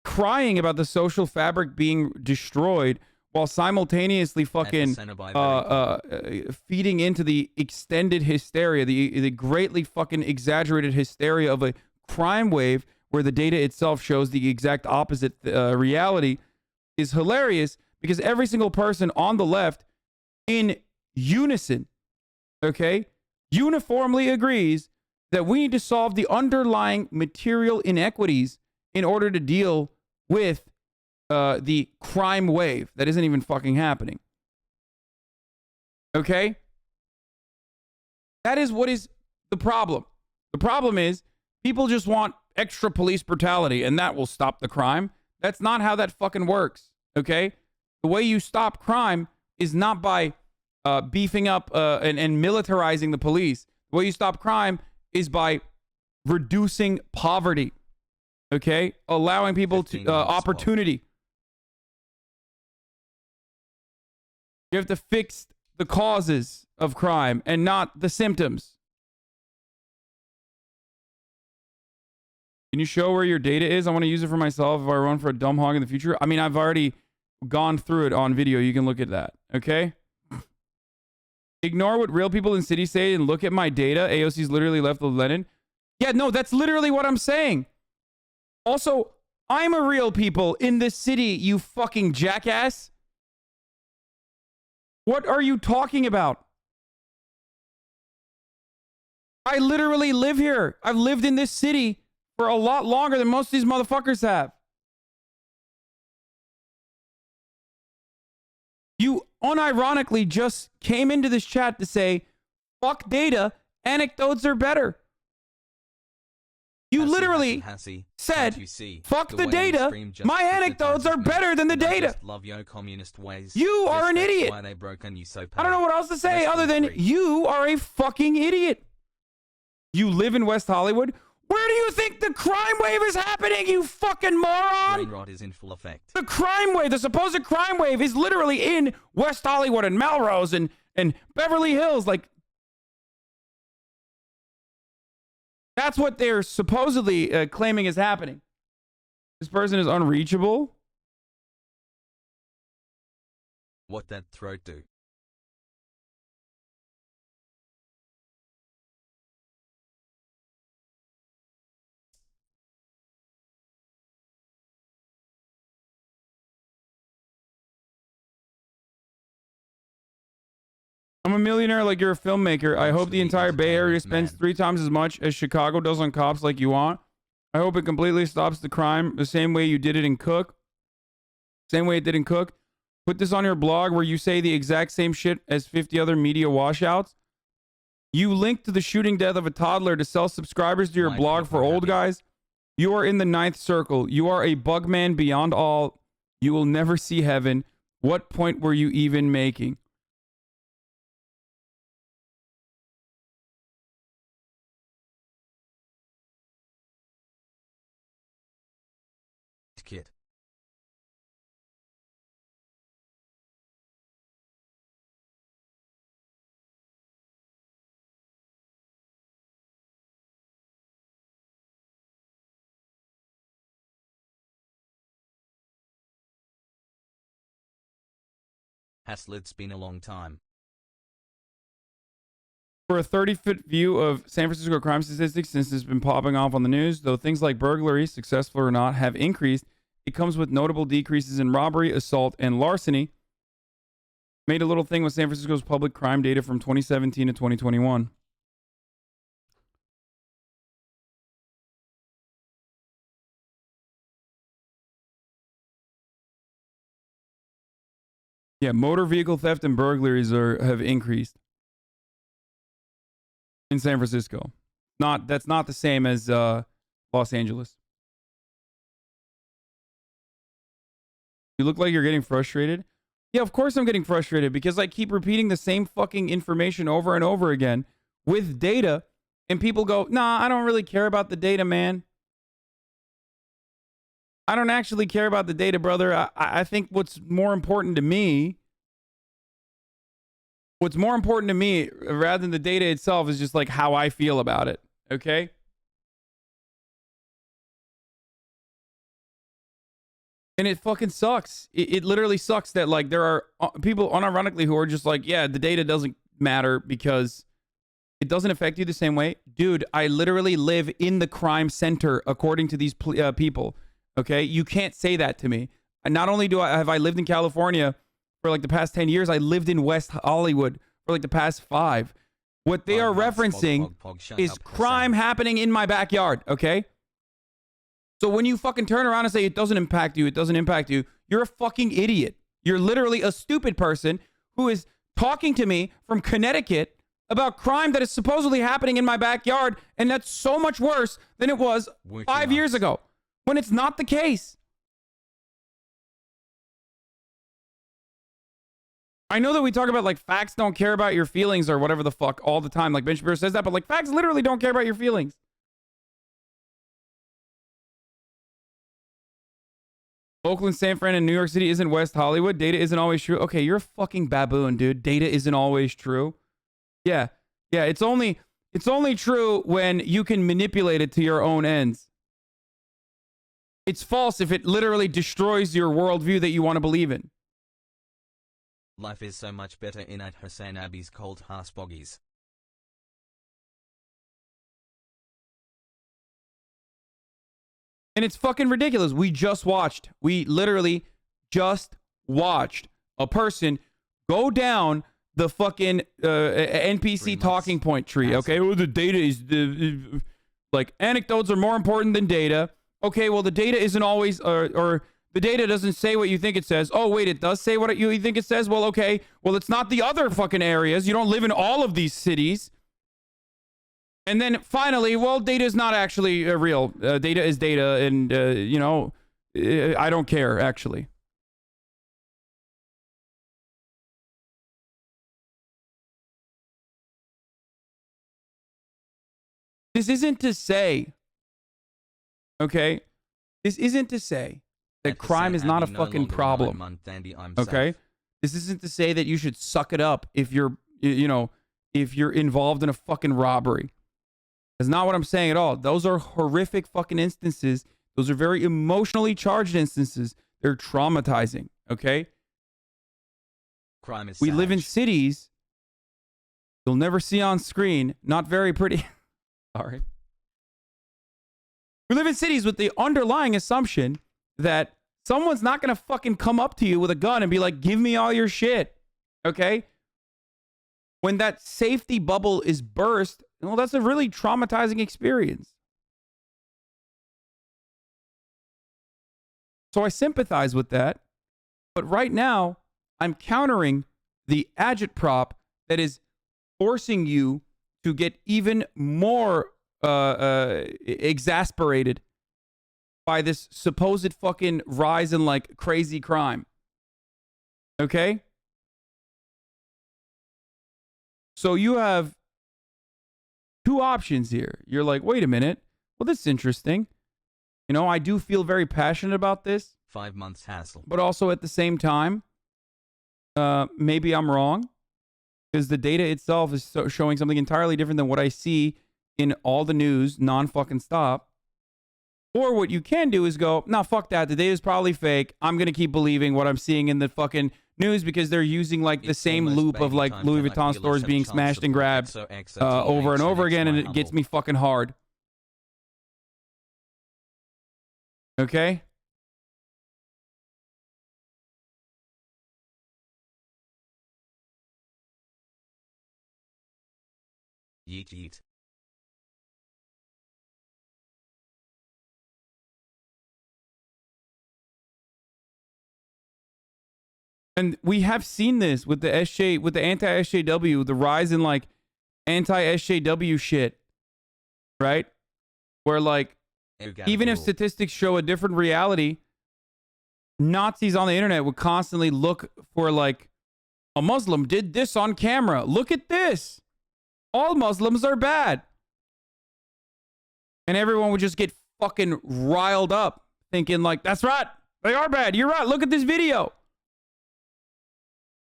crying about the social fabric being destroyed while simultaneously fucking feeding into the extended hysteria, the greatly fucking exaggerated hysteria of a crime wave where the data itself shows the exact opposite reality is hilarious, because every single person on the left in unison, okay, uniformly agrees that we need to solve the underlying material inequities in order to deal with the crime wave that isn't even fucking happening. Okay? That is what is the problem. The problem is people just want extra police brutality and that will stop the crime. That's not how that fucking works. Okay? The way you stop crime is not by beefing up and militarizing the police. The way you stop crime is by reducing poverty. Okay? Allowing people to opportunity. You have to fix the causes of crime and not the symptoms. Can you show where your data is? I want to use it for myself if I run for a dumb hog in the future. I mean, I've already gone through it on video. You can look at that. Okay? Ignore what real people in cities say and look at my data. AOC's literally left with Lenin. Yeah, no, that's literally what I'm saying. Also, I'm a real people in this city, you fucking jackass. What are you talking about? I literally live here. I've lived in this city for a lot longer than most of these motherfuckers have. You unironically just came into this chat to say, fuck data, anecdotes are better. You literally said, fuck the data, my anecdotes are better than the data. You are an idiot. I don't know what else to say other than you are a fucking idiot. You live in West Hollywood. Where do you think the crime wave is happening, you fucking moron? Brain rot is in full effect. The crime wave, the supposed crime wave is literally in West Hollywood and Melrose and Beverly Hills. Like, that's what they're supposedly claiming is happening. This person is unreachable. What that throat do? I'm a millionaire like you're a filmmaker. I hope the entire Bay Area spends 3 times as much as Chicago does on cops like you want. I hope it completely stops the crime the same way you did it in Cook. Same way it did in Cook. Put this on your blog where you say the exact same shit as 50 other media washouts. You link to the shooting death of a toddler to sell subscribers to your blog for old guys. You are in the 9th circle. You are a bugman beyond all. You will never see heaven. What point were you even making? Kid. It's been a long time. For a 30-foot view of San Francisco crime statistics since it's been popping off on the news, though things like burglary, successful or not, have increased, it comes with notable decreases in robbery, assault, and larceny. Made a little thing with San Francisco's public crime data from 2017 to 2021. Yeah, motor vehicle theft and burglaries have increased in San Francisco. That's not the same as Los Angeles. You look like you're getting frustrated. Yeah, of course I'm getting frustrated because I keep repeating the same fucking information over and over again with data, and people go, "Nah, I don't really care about the data, man. I don't actually care about the data, brother. I think what's more important to me rather than the data itself is just like how I feel about it." Okay? And it fucking sucks. It literally sucks that like there are people unironically who are just like, yeah, the data doesn't matter because it doesn't affect you the same way. Dude, I literally live in the crime center according to these people. Okay, you can't say that to me. And not only have I lived in California for like the past 10 years, I lived in West Hollywood for like the past 5. What they are referencing is crime happening in my backyard, okay? So when you fucking turn around and say it doesn't impact you, you're a fucking idiot. You're literally a stupid person who is talking to me from Connecticut about crime that is supposedly happening in my backyard, and that's so much worse than it was 5 years ago. When it's not the case. I know that we talk about like facts don't care about your feelings or whatever the fuck all the time. Like Ben Shapiro says that, but like facts literally don't care about your feelings. Oakland, San Fran, and New York City isn't West Hollywood. Data isn't always true. Okay, you're a fucking baboon, dude. Data isn't always true. Yeah. Yeah, it's only true when you can manipulate it to your own ends. It's false if it literally destroys your worldview that you want to believe in. Life is so much better in at Hasanabi's cold house boggies. And it's fucking ridiculous. We literally just watched a person go down the fucking NPC talking point tree. Okay, well, the data is like anecdotes are more important than data. Okay, well, the data isn't always, or the data doesn't say what you think it says. Oh, wait, it does say what you think it says? Well, okay. Well, it's not the other fucking areas. You don't live in all of these cities. And then finally, well, data is not actually real. Data is data, and, you know, I don't care, actually. This isn't to say... Okay, this isn't to say that crime is not a fucking problem. Okay, this isn't to say that you should suck it up if you're, if you're involved in a fucking robbery. That's not what I'm saying at all. Those are horrific fucking instances. Those are very emotionally charged instances. They're traumatizing. Okay, crime is. We live in cities you'll never see on screen. Not very pretty. Sorry. We live in cities with the underlying assumption that someone's not going to fucking come up to you with a gun and be like, give me all your shit. Okay? when that safety bubble is burst, well, that's a really traumatizing experience. So I sympathize with that. But right now, I'm countering the agitprop that is forcing you to get even more exasperated by this supposed fucking rise in like crazy crime. Okay? So you have two options here. You're like, wait a minute. Well, this is interesting. You know, I do feel very passionate about this. 5 months hassle. But also at the same time, maybe I'm wrong. Because the data itself is showing something entirely different than what I see in all the news, non-fucking stop. Or what you can do is go, no, fuck that. The data is probably fake. I'm going to keep believing what I'm seeing in the fucking news because they're using like the same loop of like Louis Vuitton stores being smashed and grabbed over and over again, and it gets me fucking hard. Okay? Yeet yeet. And we have seen this with the SJ, with the anti-SJW, the rise in like anti-SJW shit, right? Where like, even if statistics show a different reality, Nazis on the internet would constantly look for like, a Muslim did this on camera. Look at this. All Muslims are bad. And everyone would just get fucking riled up thinking like, that's right. They are bad. You're right. Look at this video.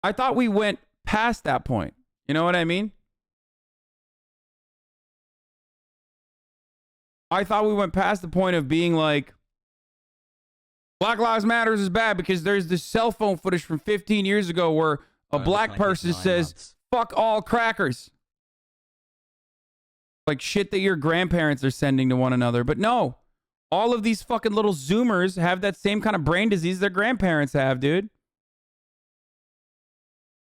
I thought we went past that point. You know what I mean? I thought we went past the point of being like, Black Lives Matters is bad because there's this cell phone footage from 15 years ago where a black person says, fuck all crackers. Like shit that your grandparents are sending to one another. But no, all of these fucking little Zoomers have that same kind of brain disease their grandparents have, dude.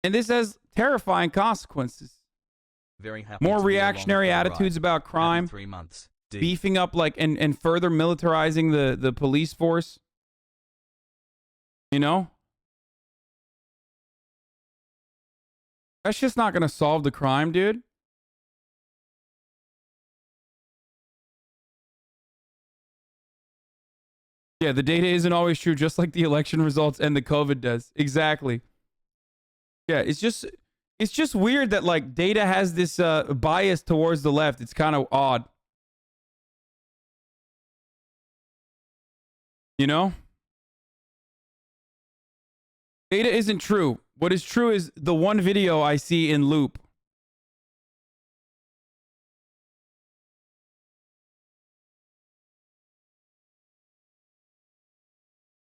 And this has terrifying consequences. Very happy more to be reactionary along for the attitudes ride. about crime. 3 months. Beefing up like and further militarizing the police force. You know? That's just not going to solve the crime, dude. Yeah, the data isn't always true, just like the election results and the COVID does. Exactly. Yeah, it's just weird that like data has this bias towards the left. It's kind of odd. You know? Data isn't true. What is true is the one video I see in loop.